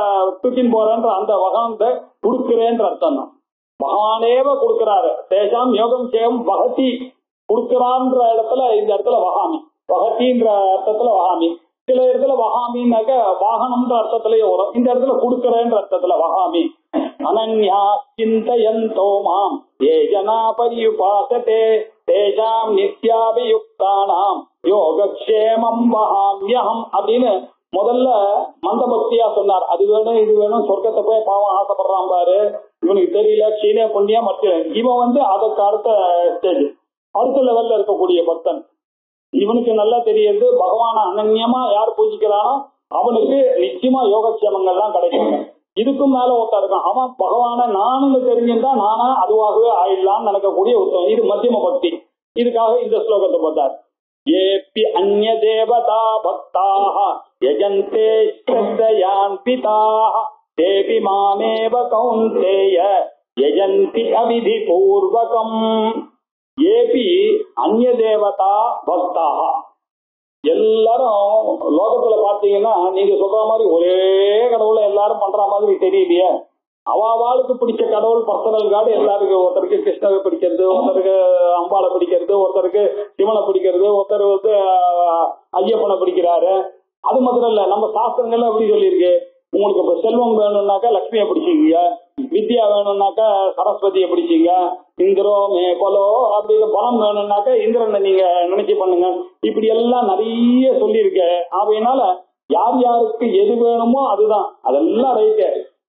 தூக்கின் போறேன்ற அந்த வகாந்த கொடுக்கிறேன்ற அர்த்தம் தான். பகவானேவ கொடுக்கிறாரு, தேசாம் யோகம் சேம் வகதி கொடுக்கிறான்ற இடத்துல இந்த இடத்துல வகாமி, வகத்தின்ற அர்த்தத்துல வகாமி. சில இடத்துல வகாமின்னாக்க வாகனம்ன்ற அர்த்தத்திலேயே வரும், இந்த இடத்துல கொடுக்கிறேன்ற அர்த்தத்துல வகாமி. அனன்யா சிந்தயந்தோ மாம் ஏ ஜனா பரியுபாசதே தேசாம் நித்யாபியுக்தானாம் யோகக்ஷேமம் வகாம்யஹம் அப்படின்னு முதல்ல மந்த பக்தியா சொன்னார். அது வேணும் இது வேணும், சொர்க்கத்தை போய் பாவம் ஆசைப்படுறான் பாரு, இவனுக்கு தெரியல, க்ஷீண புண்ணியா மற்ற. இவன் அதுக்கு அடுத்த ஸ்டேஜ், அடுத்த லெவல்ல இருக்கக்கூடிய பக்தன். இவனுக்கு நல்லா தெரியுது பகவான அனன்யமா யார் பூஜிக்கிறானோ அவனுக்கு நிச்சயமா யோகக்ஷேமங்கள்லாம் கிடைக்கும். இதுக்கும் மேல ஒருத்தர் இருக்கான், அவன் பகவான நானுன்னு தெரிஞ்சிருந்தா நானா அதுவாகவே ஆயிடலாம்னு நினைக்கக்கூடிய ஒருத்தன். இது மத்தியம பக்தி. இதுக்காக இந்த ஸ்லோகத்தை பார்த்தார். ஏபி அந்ய தேவதா பக்தாக யஜந்தே ஸ்ரத்தயான் பிதாக தேபி மாமேவ கௌந்தேய யஜந்தி அவிதி பூர்வகம். ஏபி அந்ய தேவதா பக்தாக, எல்லாரும் லோகத்துல பாத்தீங்கன்னா நீங்க சொல்ற மாதிரி ஒரே கடவுளை எல்லாரும் பண்ற மாதிரி தெரியலையே. அவாளுக்கு பிடிச்ச கடவுள் பர்சனல் காடு எல்லாருக்கும். ஒருத்தருக்கு கிருஷ்ணரை பிடிக்கிறது, ஒருத்தருக்கு அம்பாளை பிடிக்கிறது, ஒருத்தருக்கு சிவனை பிடிக்கிறது, ஒருத்தர் ஐயப்பனை பிடிக்கிறாரு. அது மாத்திரம் இல்ல, நம்ம சாஸ்திரங்கள்ல எப்படி சொல்லியிருக்கு, உங்களுக்கு இப்ப செல்வம் வேணும்னாக்கா லட்சுமியை பிடிச்சிங்க, வித்யா வேணும்னாக்கா சரஸ்வதியை பிடிச்சிங்க, இந்திரோ மேபலோ அப்படின்னு பலம் வேணும்னாக்கா இந்திரனை நீங்க நினைச்சு பண்ணுங்க. இப்படி எல்லாம் நிறைய சொல்லியிருக்கு. அதனால யார் யாருக்கு எது வேணுமோ அதுதான், அதெல்லாம் ரைட்டு.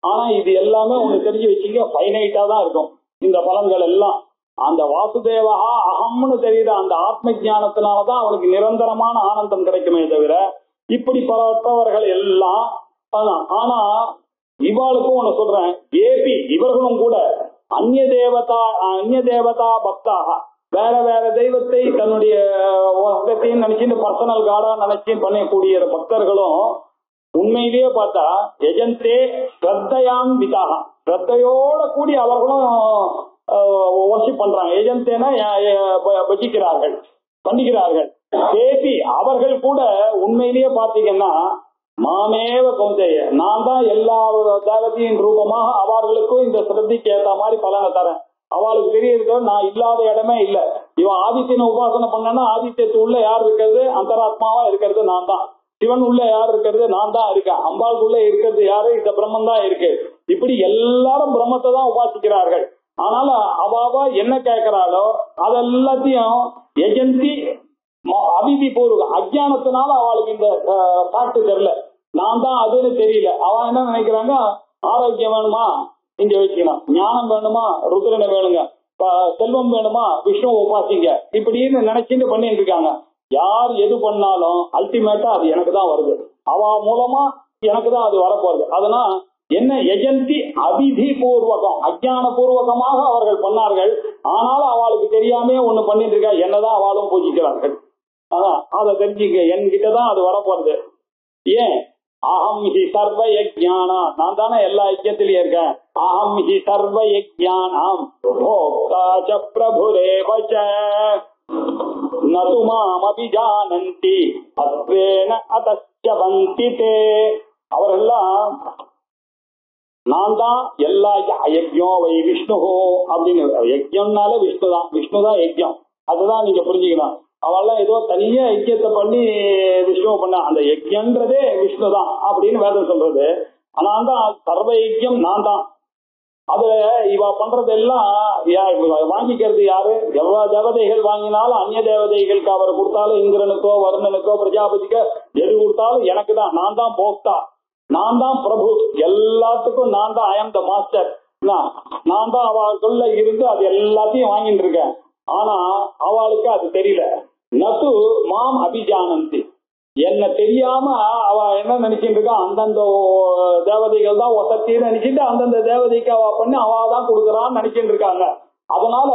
ஆனா இது எல்லாமே உங்களுக்கு தெரிஞ்சு வச்சுக்க ஃபைனைட்டா தான் இருக்கும். இந்த பலன்கள் எல்லாம் அந்த வாசுதேவா அகம்னு தெரியுற அந்த ஆத்ம ஞானத்தினாலதான் அவனுக்கு நிரந்தரமான ஆனந்தம் கிடைக்குமே தவிர இப்படிப்பட்டவர்கள் எல்லாம். ஆனா இவாளுக்கும் ஒண்ணு சொல்றேன், ஏபி இவர்களும் கூட அந்நிய தேவதா பக்தாக, வேற வேற தெய்வத்தை தன்னுடைய நினைச்சு பர்சனல் காடா நினைச்சு பண்ணக்கூடிய பக்தர்களும் உண்மையிலேயே பார்த்தா எஜந்தே ஸ்ரத்தையான் விதாக, ஸ்ரத்தையோட கூடி அவர்களும் வர்ஷிப் பண்றாங்க. எஜந்தேனா பஜிக்கிறார்கள், பண்ணிக்கிறார்கள். தேபி அவர்கள் கூட உண்மையிலேயே பாத்தீங்கன்னா மாமேவ கௌந்தேய, நான் தான் எல்லா தேவதையின் ரூபமாக அவர்களுக்கும் இந்த ஸ்ரத்தைக்கு ஏற்ற மாதிரி பலனை தரேன். அவளுக்கு தெரிய நான் இல்லாத இடமே இல்லை. இவன் ஆதித்யனை உபாசனை பண்ணனா ஆதித்யத்து உள்ள யார் இருக்கிறது, அந்தராத்மாவா இருக்கிறது நான் தான். சிவன் உள்ள யார் இருக்கிறது, நான் தான் இருக்கேன். அம்பாளுக்குள்ள இருக்கிறது யாரு, இந்த பிரம்மன் தான் இருக்கு. இப்படி எல்லாரும் பிரம்மத்தை தான் உபாசிக்கிறார்கள். ஆனால அவாவா என்ன கேட்கிறாளோ அதெல்லாத்தையும் எஜந்தி அவிதி பூர்வம் அஜானத்தினால அவளுக்கு இந்த ஃபேக்ட் தெரியல, நான் தான் அதுன்னு தெரியல. அவன் என்ன நினைக்கிறாங்க, ஆரோக்கியம் வேணுமா இங்க வச்சுக்கணும், ஞானம் வேணுமா ருத்ரனை வேணுங்க, செல்வம் வேணுமா விஷ்ணு உபாசிங்க, இப்படின்னு நினைச்சுட்டு பண்ணிட்டு இருக்காங்க. யார் எது பண்ணாலும் அல்டிமேட்டா அது எனக்கு தான் வருது, அவ மூலமா எனக்கு தான் அது வரப்போகுது. அதனால என்ன எஜந்தி அவிதி பூர்வகம், அஜான பூர்வகமாக அவர்கள் பண்ணார்கள். ஆனாலும் அவளுக்கு தெரியாம ஒண்ணு பண்ணிட்டு இருக்கா, என்னதான் அவளும் பூஜிக்கிறார்கள். அதான் அதை தெரிஞ்சுக்க, என்கிட்டதான் அது வரப்போறது. ஏன் அகம் ஹி சர்வ யஜ்ஞானா, நான் தானே எல்லா யஜ்ஞத்திலயும் இருக்கேன். அகம் ஹி சர்வ யஜ்ஞானாம் போக்தாச்ச பிரபுரேவச நது மாம் அபிஜானந்தி அத்வேன அதஸ்ய வந்தி தே. அவரெல்லாம் நான் தான் எல்லா யஜ்ஞம் வை விஷ்ணு அப்படின்னு, யஜ்யம்னாலே விஷ்ணுதான், விஷ்ணுதான் யஜ்யம். அதுதான் நீங்க புரிஞ்சுக்கணும். அவெல்லாம் ஏதோ தனியா யஜ்யத்தை பண்ணி விஷ்ணுவை பண்ண, அந்த யஜ்யன்றதே விஷ்ணுதான் அப்படின்னு வேதம் சொல்றது. ஆனா தான் சர்வ யஜ்யம் நான் தான். அது இவ பண்றதெல்லாம் வாங்கிக்கிறது யாரு, எவ்வளவு தேவதைகள் வாங்கினாலும் அந்நிய தேவதைகளுக்கு அவர் கொடுத்தாலும் இந்திரனுக்கோ வருணனுக்கோ பிரஜாபதிக்கோ எது கொடுத்தாலும் எனக்கு தான், நான் தான் போக்தா, நான் தான் பிரபு, எல்லாத்துக்கும் நான் தான், ஐ ஆம் த மாஸ்டர். நான் தான் அவளுக்குள்ள இருந்து அது எல்லாத்தையும் வாங்கிட்டு இருக்கேன். ஆனா அவளுக்கு அது தெரியல. நது மாம் அபிஜானந்தி, என்ன தெரியாம அவ என்ன நினைச்சிட்டு இருக்கா, அந்தந்த தேவதைகள் தான் ஒசத்தின்னு நினைச்சிட்டு அந்தந்த தேவதைக்கு அவ பண்ணி அவ தான் கொடுக்குறான்னு நினைச்சிட்டு இருக்காங்க. அதனால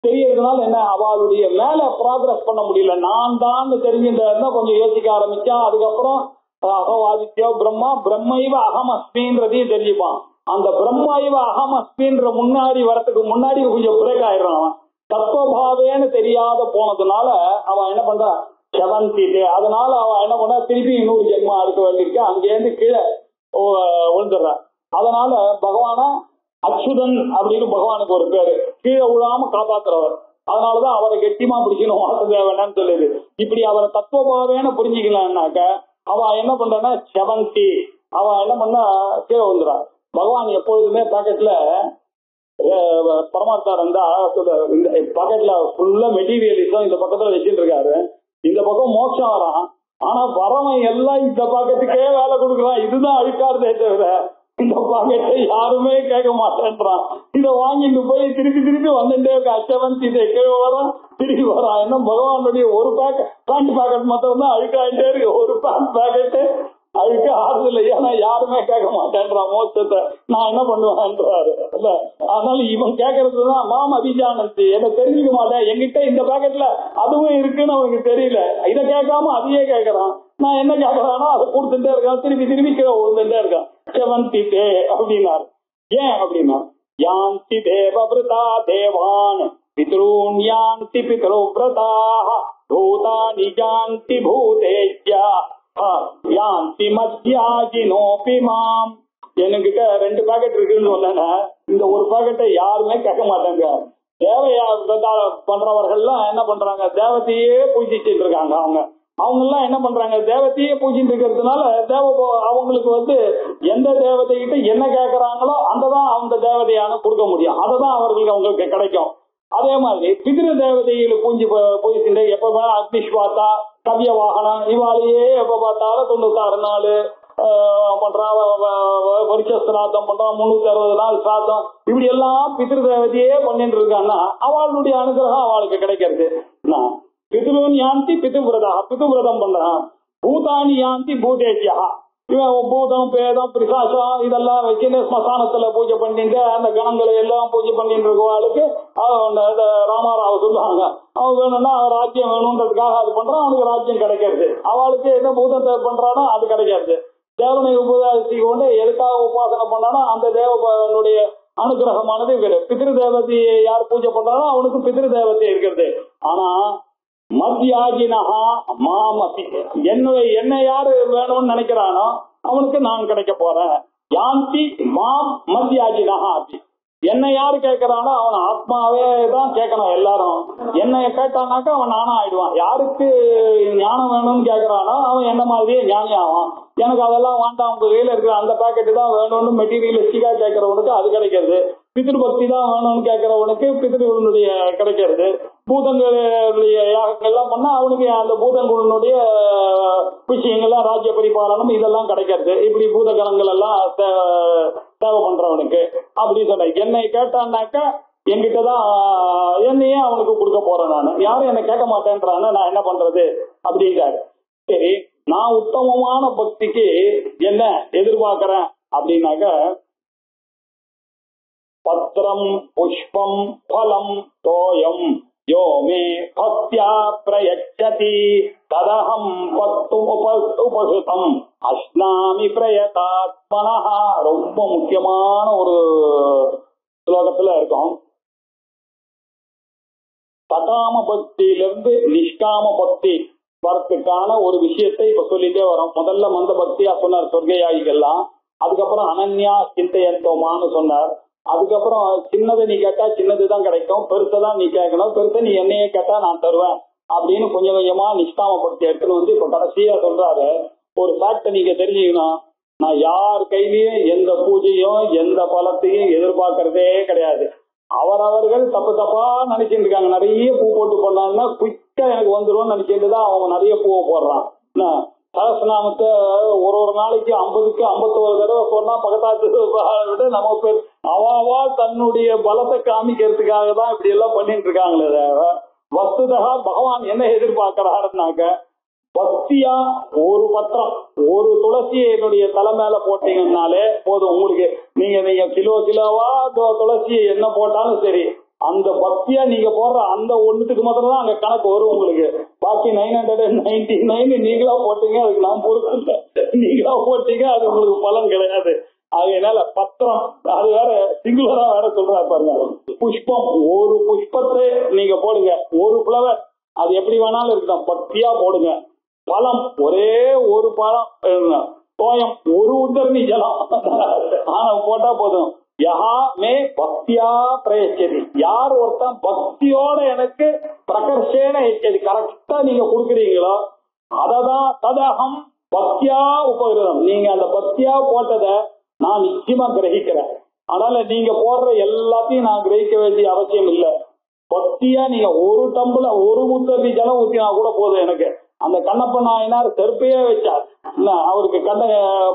தெரியறதுனால என்ன, அவளுடைய மேல ப்ராக்ரஸ் பண்ண முடியல. நான் தான் தெரிஞ்சுட்டா கொஞ்சம் யோசிக்க ஆரம்பிச்சா. அதுக்கப்புறம் அகவாதித்யோ பிரம்மா பிரம்மைவ அகம் அஸ்மின்றதையும் தெரிஞ்சுப்பான். அந்த பிரம்மைவ அகம் அஸ்மின்ற முன்னாடி வரத்துக்கு முன்னாடி கொஞ்சம் பிரேக் ஆயிடுறான். தத்துவபாவேன்னு தெரியாத போனதுனால அவன் என்ன பண்றா, செவந்திட்டு. அதனால அவன் என்ன பண்ணா, திருப்பி இன்னொரு ஜென்மா எடுக்க வேண்டியிருக்கு. அங்கேருந்து கீழே விழுந்துடுற. அதனால பகவான அச்சுதன் அப்படின்னு பகவானுக்கு ஒரு பேரு, கீழே விழாம காப்பாத்துறவர். அதனாலதான் அவரை கெட்டிமா பிடிக்கணும் வாசுதேவனன்னு சொல்லுது. இப்படி அவரை தத்துவபாவேன்னு புரிஞ்சுக்கலான்னாக்க அவ என்ன பண்றான்னா செவந்தி, அவ என்ன பண்ணா கீழே வந்துடுறா. பகவான் எப்பொழுதுமே பாக்கெட்ல பரமாத்மா இருந்தா இந்த பாக்கெட்ல ஃபுல்லா மெட்டீரியலிசம் இந்த பக்கத்துல வச்சுட்டு இருக்காரு. இந்த பக்கம் மோட்சம் வரான். ஆனா வரவன் எல்லாம் இந்த பாக்கெட்டுக்கே வேலை கொடுக்குறான். இதுதான் அழுக்காருதே தவிர இந்த பாக்கெட்டை யாருமே கேட்க மாட்டேன்றான். இதை வாங்கிட்டு போய் திருப்பி திருப்பி வந்துட்டே இருக்க. அச்சவன் இதை கீழே வரான், திருப்பி வரான். என்ன பகவானுடைய ஒரு பேண்ட் பாக்கெட் மாத்திரம் தான் அழுக்காயிட்டே இருக்கு. ஒரு பேண்ட் பாக்கெட்டு அழுக்க ஆறுது இல்லை. ஏன்னா யாருமே கேட்க மாட்டேன்றான் மோட்சத்தை. நான் என்ன பண்ணுவேன்றாரு. இல்ல, அதனால இவன் கேட்கறதுதான் மாம் அபிஜானந்தி, என்ன தெரிஞ்சுக்க மாட்டேன். என்கிட்ட இந்த பாக்கெட்ல அதுவும் இருக்குன்னு அவனுக்கு தெரியல. இதை கேட்காம அதையே கேட்கறான். நான் என்ன கேட்கறானோ அதை கொடுத்துட்டே இருக்கான். திருப்பி திருப்பி கீழே விழுந்துட்டே இருக்கான். செவந்தி தே அப்படின்னாரு. ஏன் அப்படின்னா, யாந்தி தேவவிரதா தேவான் பித்ரூன் யாந்தி பித்ருவிரதா பூதானி யாந்தி பூதேஜ்யா யாந்தி மத்யாஜினோபி மாம். என்கிட்ட 2 பாக்கெட் இருக்குன்னு சொன்ன, இந்த ஒரு பாக்கெட்டை யாருமே கேட்க மாட்டாங்க. தேவையா பண்றவர்கள்லாம் என்ன பண்றாங்க, தேவத்தையே பூஜிச்சுட்டு இருக்காங்க. அவங்க எல்லாம் என்ன பண்றாங்க, தேவத்தையே பூஜிட்டு இருக்கிறதுனால அவங்களுக்கு எந்த தேவதைகிட்ட என்ன கேட்கறாங்களோ அந்ததான் அந்த தேவதையான கொடுக்க முடியும். அததான் அவங்களுக்கு கிடைக்கும். அதே மாதிரி பிதிரு தேவதைகளை பூஜிச்சுட்டு எப்ப அக்னிஷ்வாத்தா கவிய வாகனம் இவாலேயே எப்ப பார்த்தாலும் 96 நாள் பண்றான், வருஷ சிராதம் பண்றான், 360 நாள் சிராதம், இப்படி எல்லாம் பிதிரு தேவதையே பண்ணிட்டு இருக்கான்னா அவளுடைய அனுகிரகம் அவளுக்கு கிடைக்கிறது. பிதுருன் யாந்தி பிதுவிரதா, பிதுவிரதம் பண்றான். பூதானி யாந்தி பூதேஜ்யா, இவன் பூதம் பேதம் பிசாசம் இதெல்லாம் வச்சுன்னு ஸ்மசானத்துல பூஜை பண்ணிட்டு அந்த கணங்களை எல்லாம் பூஜை பண்ணிட்டு இருக்கவாளுக்கு ராமாராவ சொல்லுவாங்க. அவன் வேணும்னா ராஜ்யம் வேணும்ன்றதுக்காக அது பண்றான், அவனுக்கு ராஜ்யம் கிடைக்கிறது. அவளுக்கு என்ன பூதத்தை பண்றானோ அது கிடைக்காது. தேவனை உபதேசிக்க கொண்டு எதுக்காக உபாசனை பண்ணானோ அந்த தேவனுடைய அனுகிரகமானது பிதிரு தேவதையை யார் பூஜை பண்றானோ அவனுக்கு பிதிரு தேவதை இருக்கிறது. ஆனா மத்யாஜினஹா மாமதி, என்ன யாரு வேணும்னு நினைக்கிறானோ அவனுக்கு நான் கிடைக்க போறேன். யாந்தி மாம் மத்யாஜினஹா, என்ன யாரு கேட்கறானோ அவன் ஆத்மாவே தான் கேட்கணும். எல்லாரும் என்ன கேட்டானாக்கா அவன் நானா ஆயிடுவான். யாருக்கு ஞானம் வேணும்னு கேட்கறானோ அவன் என்ன மாதிரியே ஞானி ஆவான். எனக்கு அதெல்லாம் வேண்டாம், உங்க கையில இருக்கிற அந்த பாக்கெட்டு தான் வேணும்னு மெட்டீரியலிஸ்டிக்கா கேட்கறவனுக்கு அது கிடைக்கிறது. பிதிருபக்தி தான் வேணும்னு கேட்கறவனுக்கு பிதிருடைய கிடைக்கிறது. பூதங்களுடைய யாகங்கள்லாம் பண்ணா அவனுக்கு அந்த பூதங்களுடைய விஷயங்கள்லாம் ராஜ்ய பரிபாலனம் இதெல்லாம் கிடைக்கிறது. இப்படி பூதகணங்கள் எல்லாம் தேவை பண்றவனுக்கு அப்படி சொல்ல. என்னை கேட்டான்னாக்கா என்கிட்டதான் என்னையே அவனுக்கு கொடுக்க போறேன். நான் யாரும் என்ன கேட்க மாட்டேன்றான்னு நான் என்ன பண்றது அப்படிங்கிறாரு. சரி, நான் உத்தமமான பக்திக்கு என்ன எதிர்பார்க்கிறேன் அப்படின்னாக்க, பத்திரம் புஷ்பம் பலம் தோயம் யோ மே பக்தியா பிரயச்சதி ததஹம் பக்தும் உபசுதம் அஸ்னாமி பிரயதாத்மனஹ. ரொம்ப முக்கியமான ஒரு ஸ்லோகத்துல இருக்கும். சகாம பக்தியிலிருந்து நிஷ்காம பக்தி வரத்துக்கான ஒரு விஷயத்தை இப்ப சொல்லிட்டே வரோம். முதல்ல மந்த பக்தியா சொன்னார் சொர்க்கயாகிகள்லாம். அதுக்கப்புறம் அனன்யா சிந்தையந்தோமான்னு சொன்னார். அதுக்கப்புறம் சின்னதை நீ கேட்டா சின்னதுதான் கிடைக்கும், பெருசதான் நீ கேட்கணும், பெருசை நீ என்னையே கேட்டா நான் தருவேன் அப்படின்னு கொஞ்சம் கொஞ்சமா நிஷ்காம பக்தி எடுத்துன்னு இப்ப கடைசியா சொல்றாரு. ஒரு ஃபேக்ட நீங்க தெரிஞ்சுக்கணும், நான் யார் கையிலயும் எந்த பூஜையும் எந்த பலத்தையும் எதிர்பார்க்கறதே கிடையாது. அவரவர்கள் தப்பு தப்பா நினைச்சிட்டு இருக்காங்க. நிறைய பூ போட்டு பண்ணாங்கன்னா குயிக்கா எனக்கு வந்துடும் நினைச்சிட்டு தான் அவங்க நிறைய பூவை போடுறான். சகஸ்ரநாமத்தை ஒரு நாளைக்கு 50க்கு 51 தடவை சொன்னா பக்கத்தாத்து விட நம்ம அவாவா தன்னுடைய பலத்தை காமிக்கிறதுக்காக தான் இப்படி எல்லாம் பண்ணிட்டு இருக்காங்களே. வஸ்துதா பகவான் என்ன எதிர்பார்க்கிறாருனாக்க, பக்தியா ஒரு பத்திரம் ஒரு துளசியை என்னுடைய தலை மேல போட்டீங்கன்னாலே போதும் உங்களுக்கு. நீங்க கிலோவா துளசியை என்ன போட்டாலும் சரி, அந்த பக்தியா நீங்க போடுற அந்த ஒண்ணுத்துக்கு மாத்திரம் தான் அங்க கணக்கு வரும் உங்களுக்கு. பாக்கி 999 நீங்களா போட்டீங்க, அதுக்கு நான் பொறுப்பு இல்லை. நீங்களா போட்டீங்க, அது உங்களுக்கு பலன் கிடையாது. அதனால பத்திரம் அது வேற சிங்குலரா வேற சொல்றாரு பாருங்க. புஷ்பம் ஒரு புஷ்பத்தை நீங்க போடுங்க, ஒரு ஃபிளவர் அது எப்படி வேணாலும் இருக்கட்டும், பக்தியா போடுங்க. பழம் ஒரே ஒரு பழம், தோயம் ஒரு உத்தரணி ஜலம் ஆனா போட்டா போதும். யஹா மே பக்தியா பிரயச்சதி, யார் ஒருத்தன் பக்தியோட எனக்கு பிரகர்ஷேன எச்சதி கரெக்டா நீங்க கொடுக்குறீங்களோ அததான் ததகம் பக்தியா உபகிருதம். நீங்க அந்த பக்தியா போட்டதை நான் நிச்சயமா கிரகிக்கிறேன். அதனால நீங்க போடுற எல்லாத்தையும் நான் கிரகிக்க வேண்டிய அவசியம் இல்லை. பக்தியா நீங்க ஒரு டம்புல ஒரு உத்தரணி ஜலம் ஊத்தினா கூட போதும் எனக்கு. அந்த கண்ணப்ப நாயனார் செருப்பையே வச்சார், அவருக்கு கண்ணை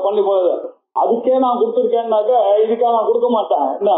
பண்ணி போகுது, அதுக்கே நான் கொடுத்துருக்கேன்னாக்க இதுக்காக நான் கொடுக்க மாட்டேன் என்ன.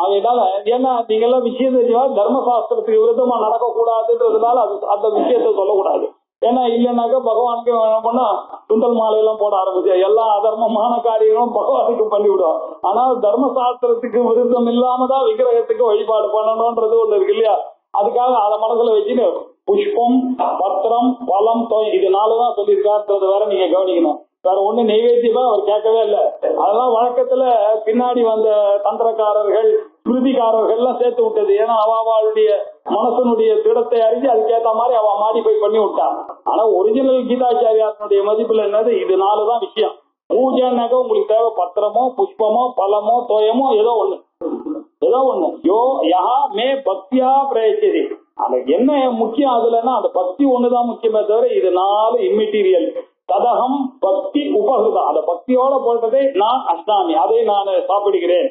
அதனால ஏன்னா நீங்க எல்லாம் விஷயம் தெரிஞ்சா தர்மசாஸ்திரத்துக்கு விருத்தமா நடக்கக்கூடாதுன்றதுனால அந்த விஷயத்த சொல்லக்கூடாது. ஏன்னா இல்லைன்னாக்க பகவானுக்கு என்ன பண்ணா துண்டல் மாலையெல்லாம் போட ஆரம்பிச்சு எல்லா அதர்மமான காரியங்களும் பகவானுக்கு பண்ணிவிடும். ஆனால் தர்மசாஸ்திரத்துக்கு விருத்தம் இல்லாம தான் விக்கிரகத்துக்கு வழிபாடு பண்ணணும்ன்றது ஒண்ணு இருக்கு இல்லையா. அதுக்காக அதை மனசுல வச்சுட்டு புஷ்பம் பத்திரம் பழம் இது 4 தான் சொல்லியிருக்காருன்றது வேற நீங்க கவனிக்கணும். வேற ஒண்ணு நெய்வேத்தியமா அவர் கேட்கவே இல்லை. அதெல்லாம் வழக்கத்துல பின்னாடி வந்த தந்திரக்காரர்கள் ஸ்மிருதிக்காரர்கள் எல்லாம் சேர்த்து விட்டது. ஏன்னா அவளுடைய மனசனுடைய திடத்தை அறிஞ்சு அதுக்கேற்ற மாதிரி அவ மாடிஃபை பண்ணி விட்டான். ஆனா ஒரிஜினல் கீதாச்சாரியாருடைய மதிப்புல என்னது இது 4 தான் விஷயம். பூஜைனாக்க உங்களுக்கு தேவை பத்திரமோ புஷ்பமோ பழமோ தோயமோ ஏதோ ஒண்ணு யோ யஹா மே பக்தியா பிரயச்சதி. அந்த என்ன முக்கியம் அதுலன்னா அந்த பக்தி ஒண்ணுதான் முக்கியமே தவிர இது 4 இம்மெட்டீரியல். ததகம் பக்தி உபகிருதா, அந்த பக்தியோட போட்டதை நான் அஷ்டாமி, அதை நான் சாப்பிடுகிறேன்.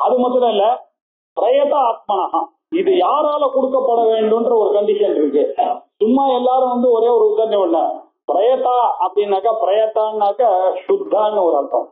அது மாத்திரம் இல்ல பிரயத ஆத்மனஹா, இது யாரால கொடுக்கப்பட வேண்டும்ன்ற ஒரு கண்டிஷன் இருக்கு. சும்மா எல்லாரும் ஒரே ஒரு உதாரணம் ஒண்ணு. பிரயத்தா அப்படின்னாக்கா பிரயத்தான்னாக்க சுத்தான்னு ஒரு அர்த்தம்.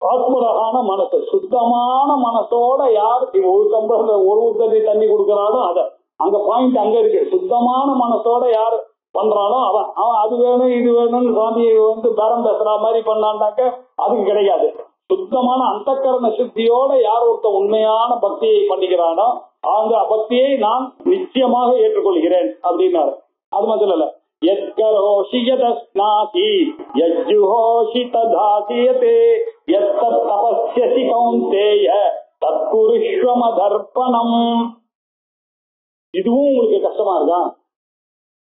ஆத்மரகான மனசு, சுத்தமான மனசோட யார் ஒரு கம்பள ஒரு உத்தரவி தண்ணி கொடுக்கறாலும் அத அங்க பாயிண்ட் அங்க இருக்கு. சுத்தமான மனசோட யார் பண்றானோ அவன் அது வேணும் இது வேணும்னு சுவாமியை பேரம் பேசுற மாதிரி பண்ணான்னாக்க அதுக்கு கிடையாது. சுத்தமான அந்தக்கரண சுத்தியோட யார் ஒருத்த உண்மையான பக்தியை பண்ணிக்கிறானோ அந்த பக்தியை நான் நிச்சயமாக ஏற்றுக்கொள்கிறேன் அப்படின்னாரு. அது மட்டும் இல்ல யத்கரோஷி யதஸ்நாதி யஜ்ஜுஹோஷி ததாசியதே யத்தத் தபஸ்யசி கௌந்தேய தத்குருஷ்வமதர்ப்பணம். இதுவும் உங்களுக்கு கஷ்டமா இருக்கா?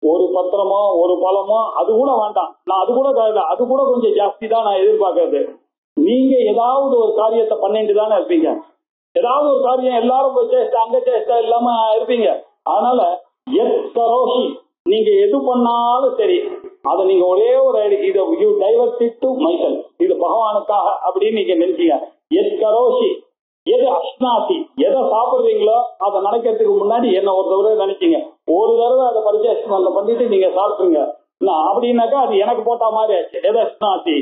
ஒரு பத்திரமோ ஒரு பழமோ அது கூட வேண்டாம், நான் அது கூட கொஞ்சம் ஜாஸ்தி தான் நான் எதிர்பார்க்கறது. நீங்க ஏதாவது ஒரு காரியத்தை பண்ணிட்டு தானே இருப்பீங்க. ஏதாவது ஒரு காரியம் எல்லாரும் போய் சேஷ்டா அங்க சேஷ்டா இல்லாம இருப்பீங்க. அதனால யத்கரோஷி, நீங்க எது பண்ணாலும் சரி அதை நீங்க ஒரே ஒரு இதை you divert it to myself, இது பகவானுக்காக அப்படின்னு நீங்க நினைச்சீங்க. யத்கரோஷி எது அஷ்னாசி, எதை சாப்பிடுறீங்களோ அதை நினைக்கிறதுக்கு முன்னாடி என்ன ஒரு தடவை நினைச்சீங்க, ஒரு தடவை அதை பரிச்சயம் பண்ணிட்டு நீங்க சாப்பிடுங்க அப்படின்னாக்கா அது எனக்கு போட்ட மாதிரி ஆச்சு. எது அஷ்னாசி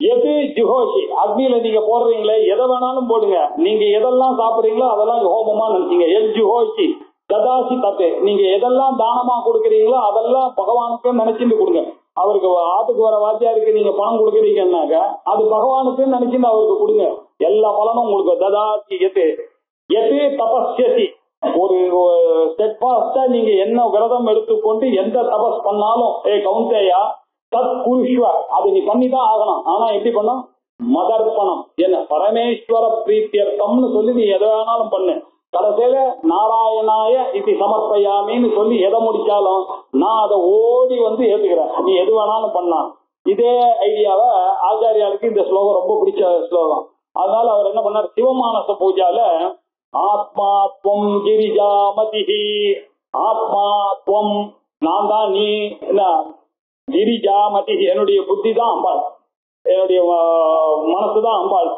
எது ஜுஹோஷி, அக்னியில நீங்க போடுறீங்களே எதை வேணாலும் போடுங்க, நீங்க எதெல்லாம் சாப்பிடுறீங்களோ அதெல்லாம் ஹோமமா நினைச்சீங்க. எல் ஜுஹோஷி ததாசி தத்து, நீங்க எதெல்லாம் தானமா கொடுக்குறீங்களோ அதெல்லாம் பகவானுக்கு நினைச்சுட்டு கொடுங்க. அவருக்கு ஆத்துக்கு வர வாத்தியாருக்கு நீங்க பணம் கொடுக்குறீங்கன்னாக்க அது பகவானுக்கு நினைச்சுட்டு அவருக்கு கொடுங்க. எல்லா பலனும் உங்களுக்கு. ததாசி எது தபஸ்யசி, ஒரு ஸ்டெட்ஃபாஸ்டா நீங்க என்ன விரதம் எடுத்துக்கொண்டு எந்த தபஸ் பண்ணாலும் கவுந்தேயா தத் குருஷ்வ, அது நீ பண்ணிதான் ஆகணும். ஆனா எப்படி பண்ணும்? மதர்ப்பணம், என்ன பரமேஸ்வர பிரீத்தியர்த்தம்னு சொல்லி நீ எதை வேணாலும் பண்ணு. கடைசியில நாராயணாய இது சமர்ப்பயாமின்னு சொல்லி எதை முடிச்சாலும் நான் அதை ஓடி ஏத்துக்கிறேன், நீ எது வேணாலும் பண்ணலாம். இதே ஐடியாவை ஆச்சாரியாளுக்கு இந்த ஸ்லோகம் ரொம்ப பிடிச்ச ஸ்லோகம். அதனால அவர் என்ன பண்ணார், சிவமானச பூஜால ஆத்மாத்வம் கிரிஜாமதிஹி, ஆத்மாத்வம் நான் தான், நீ என்ன கிரிஜாமதி, என்னுடைய புத்தி தான் அம்பாள், என்னுடைய மனசுதான் அம்பாள்.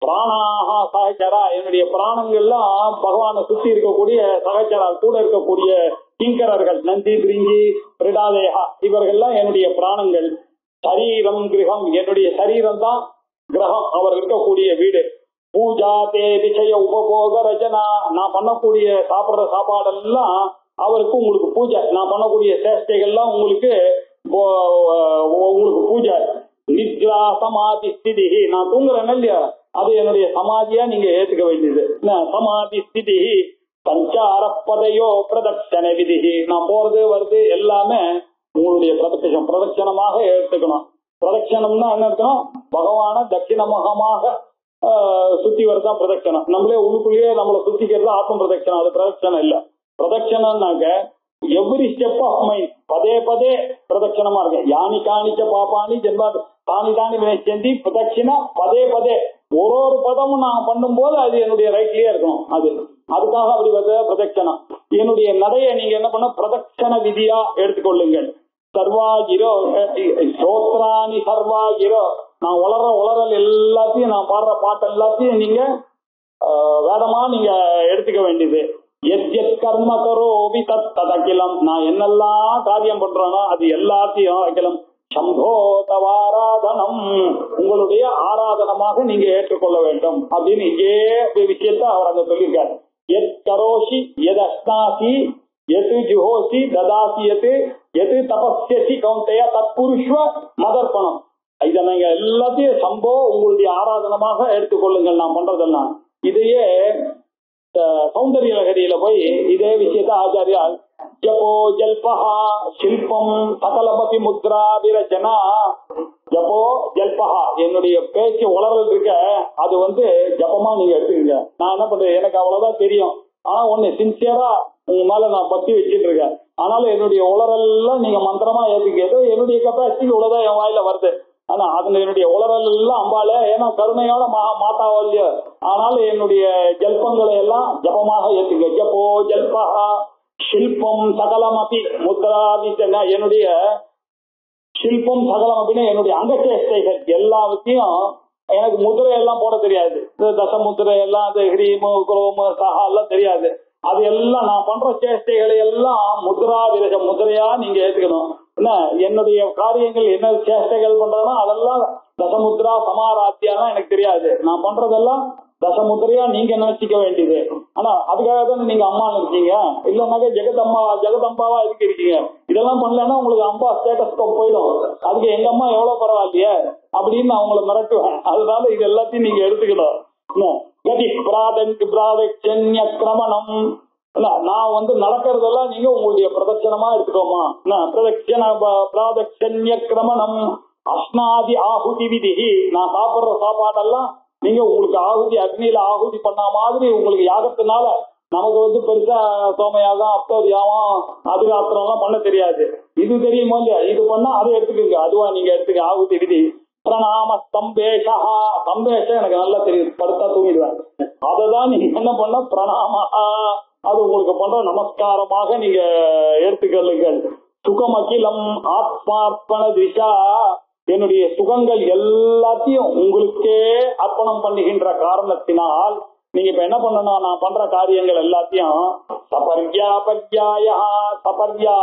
பிராணாஹா சகச்சரா, என்னுடைய பிராணங்கள்லாம் பகவானை சுத்தி இருக்கக்கூடிய சகச்சரா கூட இருக்கக்கூடிய கிங்கரர்கள் நந்தி பிரிஞ்சி பிரிடாதேகா இவர்கள்லாம் என்னுடைய பிராணங்கள். சரீரம் கிரகம், என்னுடைய சரீரம் தான் கிரகம், அவர் இருக்கக்கூடிய வீடு. பூஜா தே விஷய உபபோக ரச்சனா, நான் பண்ணக்கூடிய சாப்பிடுற சாப்பாடெல்லாம் அவருக்கு உங்களுக்கு பூஜை, நான் பண்ணக்கூடிய சேஷ்டைகள்லாம் உங்களுக்கு உங்களுக்கு பூஜை. நித்ரா சமாதி ஸ்திதி, நான் தூங்குறேன் இல்லையா, அது என்னுடைய சமாதியா நீங்க ஏத்துக்க வேண்டியது. சமாதி ஸ்திதி சஞ்சார பதையோ பிரதட்சண விதி, நான் போறது வருது எல்லாமே உங்களுடைய பிரதட்சணமாக எடுத்துக்கணும். பிரதட்சணம்னா என்ன இருக்கணும், பகவான தட்சிணமுகமாக சுத்தி வரதான் பிரதட்சணம். நம்மளே உள்ளுக்குள்ளேயே நம்மளை சுத்திக்கிறது ஆத்ம பிரதட்சணம், அது பிரதட்சணம் இல்ல. பிரதட்சணம்னாக்க எவ்ரி ஸ்டெப் ஆஃப் மைண்ட் பதே பதே பிரதட்சணமா இருக்கு. யானி காணிச்ச பாப்பானி ஜென்மா தானி தானி வினைச்சந்தி பிரதட்சிண பதே பதே, ஒரு பதமும் நான் பண்ணும் போது அது என்னுடைய ரைட்லயே இருக்கணும். அதுக்காக அப்படி பிரதட்சணம். என்னுடைய நடையை நீங்க என்ன பண்ண பிரதட்சண விதியா எடுத்துக்கொள்ளுங்கள். சர்வாகிரோ சோத்ராணி சர்வாகிரோ, நான் உளறல் எல்லாத்தையும், நான் பாடுற பாட்டு எல்லாத்தையும் நீங்க வேதமா நீங்க எடுத்துக்க வேண்டியது. எத் கர்ம கரோபி தத் அகிலம், நான் என்னெல்லாம் காரியம் பண்றேனோ அது எல்லாத்தையும் அகிலம் சம்போ தவாராதனம், உங்களுடைய ஆராதனமாக நீங்க ஏற்றுக்கொள்ள வேண்டும் அப்படின்னு இதே விஷயத்த அவர் அங்க சொல்லியிருக்காரு. எத் கரோஷி எத் அஸ்னாசி எது ஜுஹோசி ததாசி எது தபஸ்யசி கௌந்தைய தத்புருஷ்வ மதர்ப்பணம், இதை நீங்க எல்லாத்தையும் சம்போ உங்களுடைய ஆராதனமாக எடுத்துக்கொள்ளுங்கள் நான் பண்றதெல்லாம். இதையே சௌந்தரிய லகரியில போய் இதே விஷயத்த ஆச்சாரியால் ஜபோ ஜல்பஹா சில்பம் சகலபதி முத்ரா விரச்சனா, ஜபோ ஜல்பஹா, என்னுடைய பேச்சு உளறல் இருக்க அது ஜபமா நீங்க எடுத்துக்கீங்க. நான் என்ன பண்றேன், எனக்கு அவ்வளவுதான் தெரியும், ஆனா ஒண்ணு சின்சியரா உங்க மேல நான் பக்தி வச்சுட்டு இருக்கேன், ஆனாலும் என்னுடைய உளறல்லாம் நீங்க மந்திரமா ஏத்துக்கிறது, என்னுடைய கெப்பாசிட்டி இவ்வளவுதான் என் வாயில வருது, ஆனா அதுல என்னுடைய உளறல் எல்லாம் அம்பால, ஏன்னா கருணையோட மாதாவோ இல்லையோ, ஆனாலும் என்னுடைய ஜல்பங்களை எல்லாம் ஜபமாக ஏத்துக்க. ஜப்போ ஜல்பஹா ஷில்பம் சகலம் அப்படி முத்ராதித்தன, என்னுடைய ஷில்பம் சகலம் அப்படின்னா என்னுடைய அங்கச்சேஷ்டைகள் எல்லாத்தையும், எனக்கு முதிரை எல்லாம் போட தெரியாது, தசமுத்திரை எல்லாம் ஹிரீமு குரோமு சஹா எல்லாம் தெரியாது, அது எல்லாம் நான் பண்ற சேஷ்டைகளை எல்லாம் முத்ரா விரஜ முதிரையா நீங்க ஏத்துக்கணும். என்ன என்னுடைய காரியங்கள் என்ன சேஷ்டைகள் பண்றதுன்னா அதெல்லாம் தசமுத்ரா சமாராத்தியாலாம் எனக்கு தெரியாது, நான் பண்றதெல்லாம் தசமுத்திரையா நீங்க நினைச்சிக்க வேண்டியது. ஆனா அதுக்காக தான் நீங்க அம்மா இருக்கீங்க, இல்லைன்னாக்க ஜெகதம்பாவா இதுக்கு இருக்கீங்க. இதெல்லாம் பண்ணலன்னா உங்களுக்கு அம்பா ஸ்டேட்டஸ் போயிடும், அதுக்கு எங்க அம்மா எவ்வளவு பரவாயில்லையே அப்படின்னு நான் உங்களை மிரட்டுவேன். அதனால இது எல்லாத்தையும் நீங்க எடுத்துக்கணும். கதி பிராதக்ஷண்யக்கிரமணம், நான் நடக்கிறதெல்லாம் நீங்க உங்களுடைய பிரதட்சணமா எடுத்துக்கோமா. பிராதக்ஷண்யக்கிரமணம் அஸ்னாதி ஆகுதி விதி, நான் சாப்பிடுற சாப்பாடெல்லாம் நீங்க உங்களுக்கு ஆகுதி அக்னியில ஆகுதி பண்ண மாதிரி உங்களுக்கு யாகத்தினால, நமக்கு பெருசா சோமயாகம் அப்தோதியாகம் அதிகாத்திரம் எல்லாம் பண்ண தெரியாது, இது தெரியுமோ இல்லையா, இது பண்ணா அதை எடுத்துக்கோங்க, அதுவா நீங்க எடுத்துக்க ஆகுதி விதி. பிரணாம ஸ்தம்பேஷா, ஸ்தம்பேஷம் எனக்கு நல்லா தெரியுது, படுத்தா தூங்கிடுவேன், அததான் நீங்க என்ன பண்ண பிரணாம, அது உங்களுக்கு பண்ற நமஸ்காரமாக நீங்க எடுத்துக்கொள்ளுங்கள். சுகமகிலம் ஆத்மார்ப்பண திஷா, என்னுடைய சுகங்கள் எல்லாத்தையும் உங்களுக்கே அர்ப்பணம் பண்ணுகின்ற காரணத்தினால் நீங்க இப்ப என்ன பண்ணணும், நான் பண்ற காரியங்கள் எல்லாத்தையும் சபர்யா பர்யாயா, சபர்யா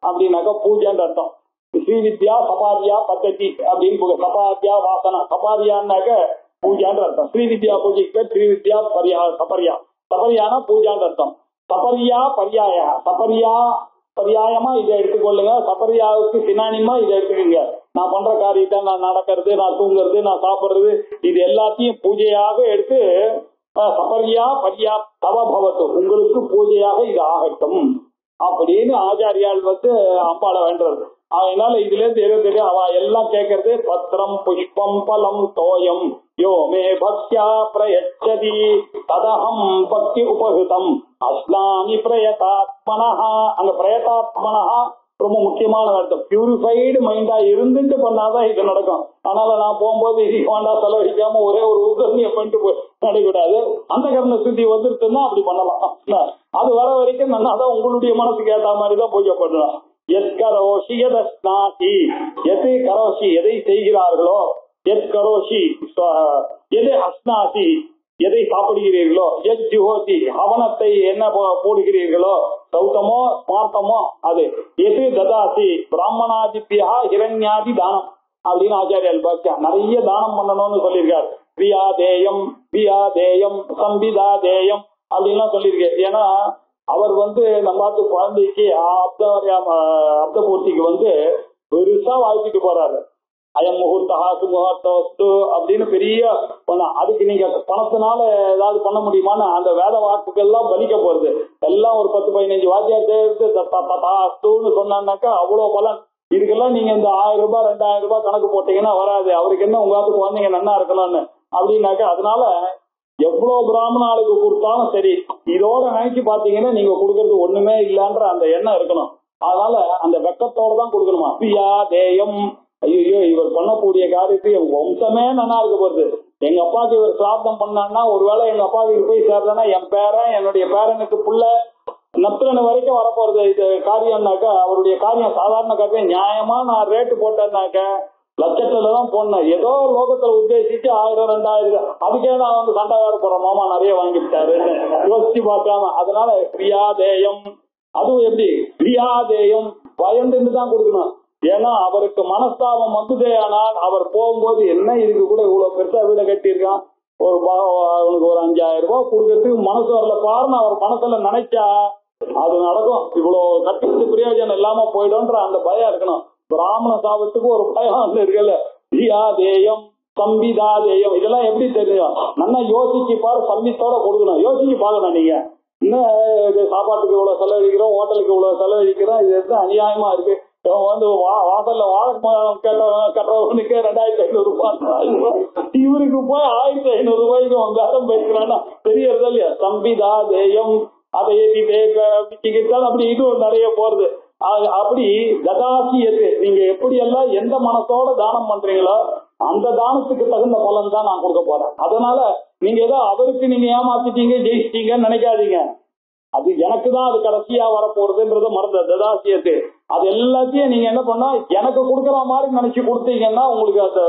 அப்படின்னாக்க பூஜைன்ற அர்த்தம். ஸ்ரீவித்யா சபாரியா பத்ததி அப்படின்னு, சபாரியா வாசனா, சபாரியான்னாக்க பூஜான்ற அர்த்தம். ஸ்ரீவித்யா பூஜைக்கு ஸ்ரீவித்யா பரியா சபரியா, சபரியானா பூஜான்ற அர்த்தம். சபரியா பர்யாய, சபரியா பரியாயமா இதை எடுத்துக்கொள்ளுங்க, சபரியாவுக்கு சினானிமா இதை எடுத்துக்கோங்க. நான் பண்ற காரியத்தை, நான் நடக்கிறது, நான் தூங்குறது, நான் சாப்பிடுறது, இது எல்லாத்தையும் பூஜையாக எடுத்து சபரியா பரியா தவபவத்து, உங்களுக்கு பூஜையாக இது ஆகட்டும் அப்படின்னு ஆச்சாரியால் அம்பாள வேண்டது. அதனால இதுல இருந்து தெரியும் அவ எல்லாம் கேட்கறது, பத்திரம் புஷ்பம் பலம் தோயம் யோ மே பக்தியா பிரயச்சதி ததஹம் பக்தி உபகிருதம் அஸ்னாமி பிரயதாத்மனஹா. அங்க பிரயதாத்மனஹா ரொம்ப முக்கியமான அர்த்தம். பியூரிஃபைடு மைண்டா இருந்துட்டு பண்ணாதான் இது நடக்கும். அதனால நான் போகும்போது வேண்டா செலவழிக்காம ஒரே ஒரு உகர்ணிய பண்ணிட்டு நடக்கூடாது. அந்த கர்ண சுத்தி வந்துருச்சுன்னா அப்படி பண்ணலாம். அது வர வரைக்கும் நன்னாதான் உங்களுடைய மனசுக்கு ஏற்ற மாதிரிதான் பூஜை பண்ணலாம். எத் கரோஷி எத் அஸ்னாதி, எது கரோஷி எதை செய்கிறார்களோ, எத் கரோஷி எது அஸ்னாதி எதை சாப்பிடுகிறீர்களோ, எத் ஜுஹோதி ஹவனத்தை என்ன போடுகிறீர்களோ, சௌத்தமோ ஸ்மார்த்தமோ அது, எது ததாசி பிராமணாதித்யா ஹிரண்யாதி தானம் அப்படின்னு ஆச்சாரியால் பாக்கியா நிறைய தானம் பண்ணணும்னு சொல்லியிருக்காரு. பிரியாதேயம் பிரியாதேயம் சம்பிதாதேயம் அப்படின்லாம் சொல்லியிருக்கு. ஏன்னா அவர் நம்ம குழந்தைக்கு அப்த பூர்த்திக்கு பெருசா வாழ்த்திட்டு போறாரு. அயம் முகூர்த்தா சுமுகூர்த்தோஸ்து அப்படின்னு பெரிய அதுக்கு நீங்க பணத்தினால ஏதாவது பண்ண முடியுமான்னு அந்த வேத வாக்குகள்லாம் பலிக்க போறது. எல்லாம் ஒரு 10-15 வாத்தியார் சேர்த்து சொன்னான்னாக்கா அவ்வளவு பலன். இதுக்கெல்லாம் நீங்க இந்த 1000 ரூபாய் 2000 ரூபாய் கணக்கு போட்டீங்கன்னா வராது. அவருக்கு என்ன உங்க குழந்தைங்க நன்னா இருக்கணும்னு அப்படின்னாக்கா, அதனால எவ்வளவு பிராமண ஆளுக்கு கொடுத்தாலும் சரி, இதோட நினைச்சு பாத்தீங்கன்னா நீங்க கொடுக்கறது ஒண்ணுமே இல்லைன்ற அந்த எண்ணம் இருக்கணும். அதனால அந்த வெக்கத்தோட தான் கொடுக்கணுமா. பியா தேயம், ஐயோ இவர் பண்ணக்கூடிய காரியத்துக்கு என் வம்சமே நல்லா இருக்க போறது. எங்க அப்பாவுக்கு இவர் சிராத்தம் பண்ணான்னா ஒருவேளை எங்க அப்பாவுக்கு போய் சேர்றதுன்னா என் பேரன் என்னுடைய பேரனுக்கு புள்ள நத்திரன் வரைக்கும் வரப்போறது. இது காரியம்னாக்கா அவருடைய காரியம் சாதாரண காரியம். நியாயமா நான் ரேட்டு போட்டேன்னாக்க லட்சத்துலதான் போனேன். ஏதோ லோகத்துல உத்தேசிச்சு 1000 2000 அதுக்கே நான் சண்டை வேற போறேன். மாமா நிறைய வாங்கிட்டாரு யோசிச்சு பார்க்காம. அதனால பிரியாதேயம், அதுவும் எப்படி பிரியாதேயம் பயந்துன்னு தான் கொடுக்கணும். ஏன்னா அவருக்கு மனஸ்தாபம் வந்ததே. ஆனால் அவர் போகும்போது என்ன இதுக்கு கூட இவ்வளவு பெருசா வீட கட்டியிருக்கான், அவனுக்கு ஒரு 5000 ரூபாய் கொடுக்கறதுக்கு மனசு வரல பாருன்னு அவர் மனசுல நினைச்சா அது நடக்கும். இவ்வளவு கட்டுறது பிரயோஜனம் இல்லாம போயிடும்ன்ற அந்த பயம் இருக்கணும். பிராமண சாபத்துக்கு ஒரு பயம் இருக்குல்ல. பிரியாதேயம் சம்பிதாதேயம் இதெல்லாம் எப்படி தெரியும்? நல்லா யோசிச்சு பாரு. சம்பித்தோட கொடுக்கணும். யோசிச்சு பாக்கணும். நீங்க இன்னும் சாப்பாட்டுக்கு இவ்வளவு செலவழிக்கிறோம், ஹோட்டலுக்கு இவ்வளவு செலவழிக்கிறோம், இது எதுவும் அநியாயமா இருக்கு. வாசல்ல வாழைப்பழம் கட்டுறவனுக்கு 2500 ரூபாய், இவருக்கு போய் 1500 ரூபாய்க்கு பேரம் பேசுறான்னா தெரியறது இல்லையா? சம்பிதாதேயம் அதை அப்படி இதுவும் நிறைய போறது. அப்படி ததாசியத்து நீங்க எப்படி எல்லாம் எந்த மனசோட தானம் பண்றீங்களோ அந்த தானத்துக்கு தகுந்த பலன் தான் நான் கொடுக்க போறேன். அதனால நீங்க ஏதோ அவருக்கு நீங்க ஏமாத்திட்டீங்க ஜெயிச்சிட்டீங்கன்னு நினைக்காதீங்க. அது எனக்கு தான் அது கடைசியா வரப்போறதுன்றது மறந்த ததாசியத்து. அது எல்லாத்தையும் நீங்க என்ன பண்ணா எனக்கு கொடுக்குற மாதிரி நினைச்சு கொடுத்தீங்கன்னா உங்களுக்கு அந்த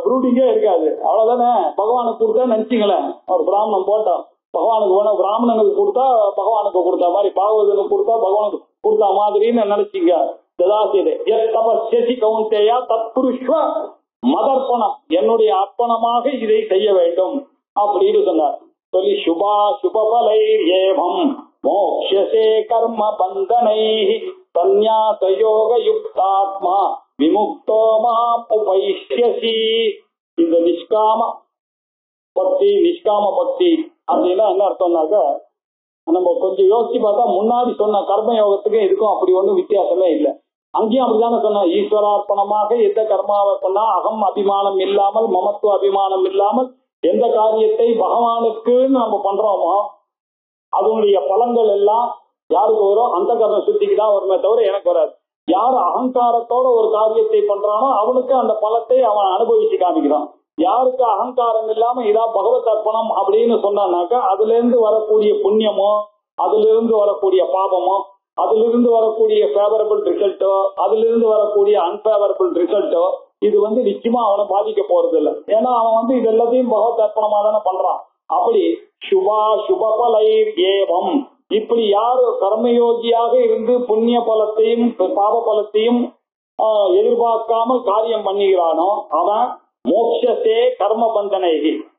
ப்ரூடிங்கே இருக்காது. அவ்வளவுதானே. பகவானுக்கு கொடுத்தா நினைச்சிங்களேன், ஒரு பிராமணம் போட்டோம் பகவானுக்கு வேணும், பிராமணனுக்கு கொடுத்தா பகவானுக்கு கொடுத்த மாதிரி, பாகவதனுக்கு கொடுத்தா பகவானுக்கு கொடுத்த மாதிரின்னு நினைச்சிங்க. ததாசியதை கவுந்தேயா தத்புருஷ்வ மதர்ப்பணம், என்னுடைய அர்ப்பணமாக இதை செய்ய வேண்டும் அப்படின்னு சொன்னார். சொல்லி சுபா சுபபலை ஏவம் மோக்ஷசே கர்ம பந்தனை சந்நியாச யோக யுக்தாத்மா விமுக்தோ மாம் உபைஷ்யசி. இந்த நிஷ்காம பக்தி நிஷ்காம பக்தி அப்படின்னா என்ன அர்த்தம்னாக்க, நம்ம கொஞ்சம் யோசிச்சு பார்த்தா முன்னாடி சொன்ன கர்ம யோகத்துக்கும் இதுக்கும் அப்படி ஒன்றும் வித்தியாசமே இல்லை. அங்கேயும் அப்படிதானே சொன்ன, ஈஸ்வரார்ப்பணமாக எந்த கர்மாவை பண்ணா அகம் அபிமானம் இல்லாமல் மமத்துவ அபிமானம் இல்லாமல் எந்த காரியத்தை பகவானுக்கு நம்ம பண்றோமோ அதனுடைய பலன்கள் எல்லாம் யாருக்கு வரும்? அந்த கர்ம சுத்திக்கு தான் வருமே தவிர எனக்கு வராது. யார் அகங்காரத்தோட ஒரு காரியத்தை பண்றானோ அவனுக்கு அந்த பலத்தை அவன் அனுபவிச்சு காமிக்கிறான். யாருக்கு அகங்காரம் இல்லாம இதான் பகவத் அர்ப்பணம் அப்படின்னு சொன்னானாக்கா அதுல இருந்து வரக்கூடிய புண்ணியமோ அதுல இருந்து வரக்கூடிய பாபமோ அதுல இருந்து வரக்கூடிய ஃபேவரபிள் ரிசல்ட்டோ அதுல இருந்து வரக்கூடிய அன்பேவரபிள் ரிசல்ட்டோ இது நிச்சயமா அவனை பாதிக்க போறது இல்லை. ஏன்னா அவன் இது எல்லாத்தையும் பகவத் அர்ப்பணமா தானே பண்றான். அப்படி சுபா சுபபலை ஏவம், இப்படி யாரு கர்மயோகியாக இருந்து புண்ணிய பலத்தையும் பாப பலத்தையும் எதிர்பார்க்காமல் காரியம் பண்ணுகிறானோ அவன் மோட்சத்தே கர்ம பந்தனை.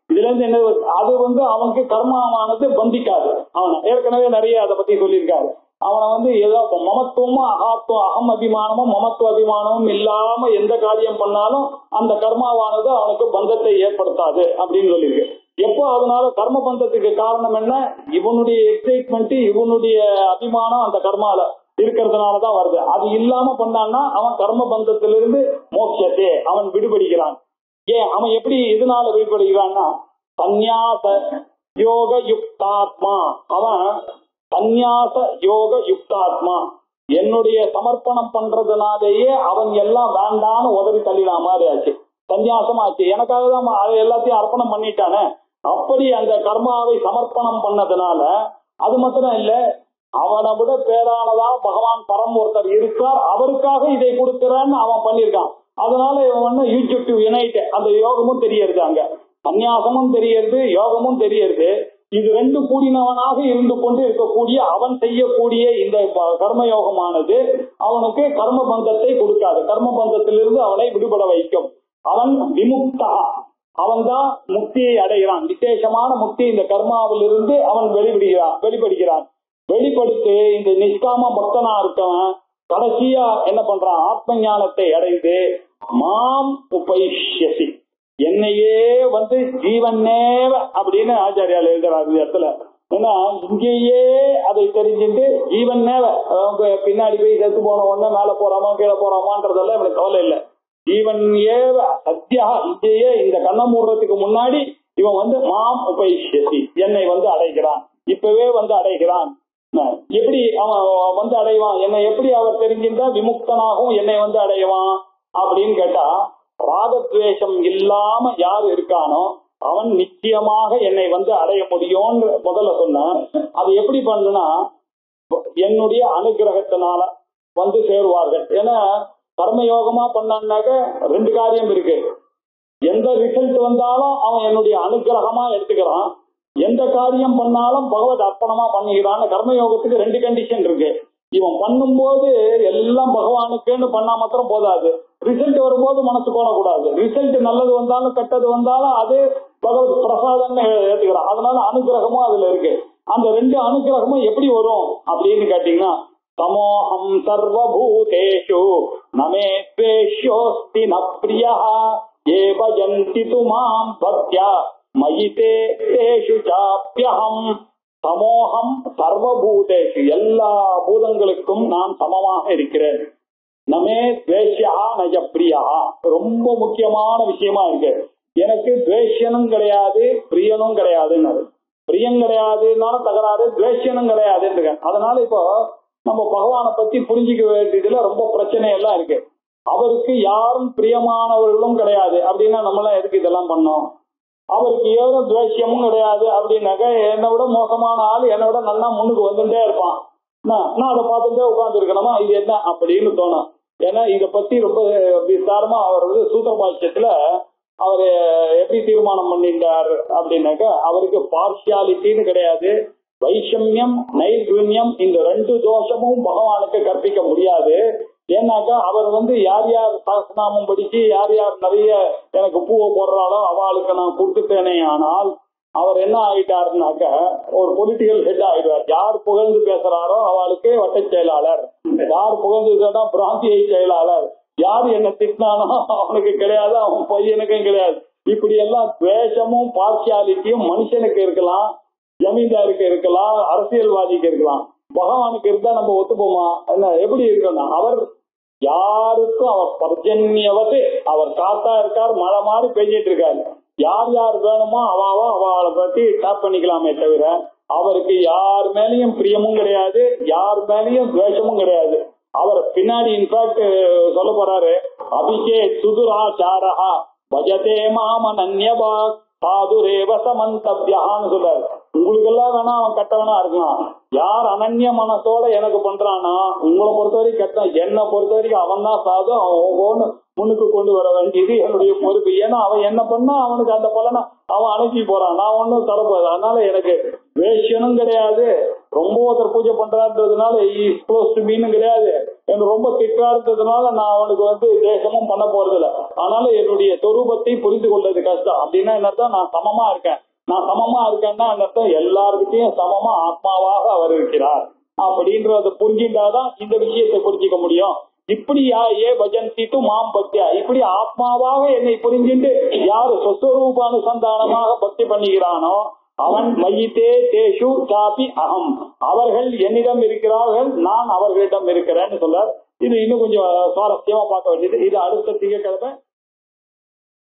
இதுல இருந்து என்ன அது அவனுக்கு கர்மாவானது பந்திக்காது. அவனை ஏற்கனவே நிறைய அதை பத்தி சொல்லியிருக்காரு. அவனை ஏதோ மமத்துவமும் அகம் அபிமானமும் மமத்துவ அபிமானமும் இல்லாம எந்த காரியம் பண்ணாலும் அந்த கர்மாவானது அவனுக்கு பந்தத்தை ஏற்படுத்தாது அப்படின்னு சொல்லியிருக்கு. எப்போ அதனால கர்ம பந்தத்துக்கு காரணம் என்ன? இவனுடைய எக்ஸைட்மெண்ட் இவனுடைய அபிமானம் அந்த கர்மால இருக்கிறதுனாலதான் வருது. அது இல்லாம பண்ணான்னா அவன் கர்ம பந்தத்திலிருந்து மோட்சத்தே அவன் விடுபடுகிறான். ஏன் அவன் எப்படி இதனால விடுபடுகிறான்னா சந்நியாச யோக யுக்தாத்மா. அவன் சந்நியாச யோக யுக்தாத்மா என்னுடைய சமர்ப்பணம் பண்றதுனாலேயே அவன் எல்லாம் வேண்டான்னு உதறி தள்ளினா மாதிரி ஆச்சு. சந்நியாசம் ஆச்சு. எனக்காக தான் அதை எல்லாத்தையும் அர்ப்பணம் பண்ணிட்டானே. அப்படி அந்த கர்மாவை சமர்ப்பணம் பண்ணதுனால அது மாத்திரம் இல்ல, அவனை விட பேரானதா பகவான் பரம் ஒருத்தர் இருக்கார், அவருக்காக இதை கொடுக்கிறான்னு அவன் பண்ணியிருக்கான். அதனால இவன் யூஜெக்டிவ் யுனைட் அந்த யோகமும் தெரியறது, அங்க சந்நியாசமும் தெரியறது யோகமும் தெரியறது. இது ரெண்டு கூடினவனாக இருந்து கொண்டு இருக்கக்கூடிய அவன் செய்யக்கூடிய இந்த கர்மயோகமானது அவனுக்கு கர்ம பந்தத்தை கொடுக்காது. கர்ம பந்தத்திலிருந்து அவனை விடுபட வைக்கும். அவன் விமுக்தா, அவன் தான் முக்தியை அடைகிறான். விசேஷமான முக்தி இந்த கர்மாவிலிருந்து அவன் வெளிப்படுகிறான். வெளிப்படுத்தி இந்த நிஷ்காம பக்தனா இருக்கவன் கடைசியா என்ன பண்றான்? ஆத்ம ஞானத்தை அடைந்து மாம் உபைஷ்யசி, என்னையே ஜீவனேவ அப்படின்னு ஆச்சாரியால் எழுதுறாரு இந்த இடத்துல. ஏன்னா இங்கேயே அதை தெரிஞ்சுட்டு ஜீவனேவ, பின்னாடி போய் செத்து போன உடனே மேல போறாமா கீழே போறாமான்றதெல்லாம் இவனுக்கு கவலை இல்லை. ஜீவன் ஏவ சத்தியா, இங்கேயே இந்த கண்ண மூடுறதுக்கு முன்னாடி இவன் மாம் உபைஷ்யசி, என்னை அடைகிறான். இப்பவே அடைகிறான். எப்படி அவன் அடைவான்? என்னை எப்படி அவர் தெரிஞ்சிருந்தா விமுக்தனாகவும் என்னை அடைவான் அப்படின்னு கேட்டா, ராகத்வேஷம் இல்லாம யார் இருக்கானோ அவன் நிச்சயமாக என்னை அடைய முடியும்னு முதல்ல சொன்னேன். அது எப்படி பண்ணுனா, என்னுடைய அனுகிரகத்தினால சேருவார்கள். ஏன்னா கர்மயோகமா பண்ணாக்க ரெண்டு காரியம் இருக்கு. எந்த ரிசல்ட் வந்தாலும் அவன் என்னுடைய அனுகிரகமா எடுத்துக்கிறான், எந்த காரியம் பண்ணாலும் பகவத் அர்ப்பணமா பண்ணிக்கிறான். கர்மயோகத்துக்கு ரெண்டு கண்டிஷன் இருக்கு. இவன் பண்ணும்போது எல்லாம் பகவானுக்குன்னு பண்ணா மாத்திரம் போதாது, ரிசல்ட் வரும்போது மனசு போடக்கூடாது. ரிசல்ட் நல்லது வந்தாலும் கெட்டது வந்தாலும் அது பகவத் பிரசாதம்னு ஏத்துக்கிறான். அதனால அனுகிரகமும் அதுல இருக்கு. அந்த ரெண்டு அனுகிரகமும் எப்படி வரும் அப்படின்னு கேட்டீங்கன்னா, தமோஹம் சர்வபூதேஷு நமே த்வேஷ்யோஸ்தி ந ப்ரியஹ ஏ பஜந்தி து மாம் பக்த்யா மயிதே தேஷு சாப்யஹம். சமோகம் சர்வபூதேஷு, எல்லா பூதங்களுக்கும் நான் சமமாக இருக்கிறேன். நமே துவேஷ்யா நஜ பிரியா, ரொம்ப முக்கியமான விஷயமா இருக்கு. எனக்கு துவேஷனும் கிடையாது பிரியனும் கிடையாதுன்னு. பிரியம் கிடையாதுன்னாலும் தகராறு, துவேஷனும் கிடையாதுன்னு. அதனால இப்போ நம்ம பகவானை பத்தி புரிஞ்சுக்க வேண்டியதுல ரொம்ப பிரச்சனை எல்லாம் இருக்கு. அவருக்கு யாரும் பிரியமானவர்களும் கிடையாது அப்படின்னா நம்மளாம் எதுக்கு இதெல்லாம் பண்ணோம்? அவருக்கு ஏதோ துவேஷமும் கிடையாது அப்படின்னாக்க, என்னை விட மோசமான ஆள் என்னை விட நல்லா முன்னுக்கு வந்துட்டே இருப்பான். நான் அதை பார்த்துட்டே உட்கார்ந்து இருக்கணுமா, இது என்ன அப்படின்னு தோணும். ஏன்னா இதை பத்தி ரொம்ப விசாரமா அவர் சூத்திர பாஷ்யத்துல அவர் எப்படி தீர்மானம் பண்ணிட்டார் அப்படின்னாக்க, அவருக்கு பார்ஷியாலிட்டின்னு கிடையாது, வைஷமியம் நைர்குண்யம் இந்த ரெண்டு தோஷமும் பகவானுக்கு கற்பிக்க முடியாது. ஏன்னாக்கா அவர் யார் யார் சகஸ்ரநாமம் படிச்சு யார் யார் நிறைய எனக்கு பூவை போடுறாளோ அவளுக்கு நான் கொடுத்துட்டேனே. ஆனால் அவர் என்ன ஆயிட்டாருனாக்க ஒரு பொலிட்டிக்கல் ஹெட் ஆயிடுவார். யார் புகழ்ந்து பேசுறாரோ அவளுக்கு வட்ட செயலாளர், யார் புகழ்ந்து பிராந்திய செயலாளர், யார் என்ன திட்டினானோ அவனுக்கு கிடையாது, அவன் பையனுக்கும் கிடையாது. இப்படி எல்லாம் துவேஷமும் பார்ஷியாலிட்டியும் மனுஷனுக்கு இருக்கலாம், ஜமீன்தாருக்கு இருக்கலாம், அரசியல்வாதிக்கு இருக்கலாம். பகவானுக்கு இருந்தா நம்ம ஒத்துப்போமா? என்ன எப்படி இருக்கணும்? அவர் யாருக்கும் அவர் பர்ஜன்யவது, அவர் காத்தா இருக்கார், மழை மாதிரி பெஞ்சிட்டு இருக்காரு. யார் யார் வேணுமோ அவளை பத்தி டாப் பண்ணிக்கலாமே தவிர அவருக்கு யார் மேலேயும் பிரியமும் கிடையாது, யார் மேலேயும் துவேஷமும் கிடையாது. அவர் பின்னாடி இன்ஃபேக்ட் சொல்ல போறாரு, அபிஷே சுதுராச்சாரஹா பஜதே மாமனன்யபா சாதுரேவ சமந்தவ்யான்னு சொல்றாரு. உங்களுக்கு எல்லாம் வேணா அவன் கெட்டவனா இருக்கலாம், யார் அனன்ய மனசோட எனக்கு பண்றானா உங்களை பொறுத்த வரைக்கும் கெட்டான், என்னை பொறுத்த வரைக்கும் அவன் தான் சாது, அவன் முன்னுக்கு கொண்டு வர வேண்டியது என்னுடைய பொறுப்பு. ஏன்னா அவன் என்ன பண்ணா அவனுக்கு அந்த பலனை அவன் அனுப்பி போறான், நான் ஒன்னும் தரப்போது. அதனால எனக்கு வேஷனும் கிடையாது, ரொம்ப ஒருத்தர் பூஜை பண்றான்றதுனால மீனும் கிடையாது, எனக்கு ரொம்ப திட்டாருன்றதுனால நான் அவனுக்கு தேசமும் பண்ண போறது இல்லை. அதனால என்னுடைய சொரூபத்தை புரிந்து கொள்றது கஷ்டம். அப்படின்னா என்னத்தான், நான் சமமா இருக்கேன். நான் சமமா இருக்கேன்னா என்னத்தான், எல்லாருக்கிட்டையும் சமமா ஆத்மாவாக அவர் இருக்கிறார் அப்படின்றத புரிஞ்சுட்டாதான் இந்த விஷயத்தை புரிஞ்சுக்க முடியும். இப்படி ஏ பஜந்திட்டு மாம் பக்தியா, இப்படி ஆத்மாவாக என்னை புரிஞ்சுட்டு யாரு சொஸ்வரூபானுசந்தானமாக பக்தி பண்ணுகிறானோ அவன் மயித்தே தேஷு சாபி அகம், அவர்கள் என்னிடம் இருக்கிறார்கள், நான் அவர்களிடம் இருக்கிறேன்னு சொல்றார். இது இன்னும் கொஞ்சம் சுவாரஸ்யமா பார்க்க வேண்டியது. இது அடுத்த திங்கட்கிழமை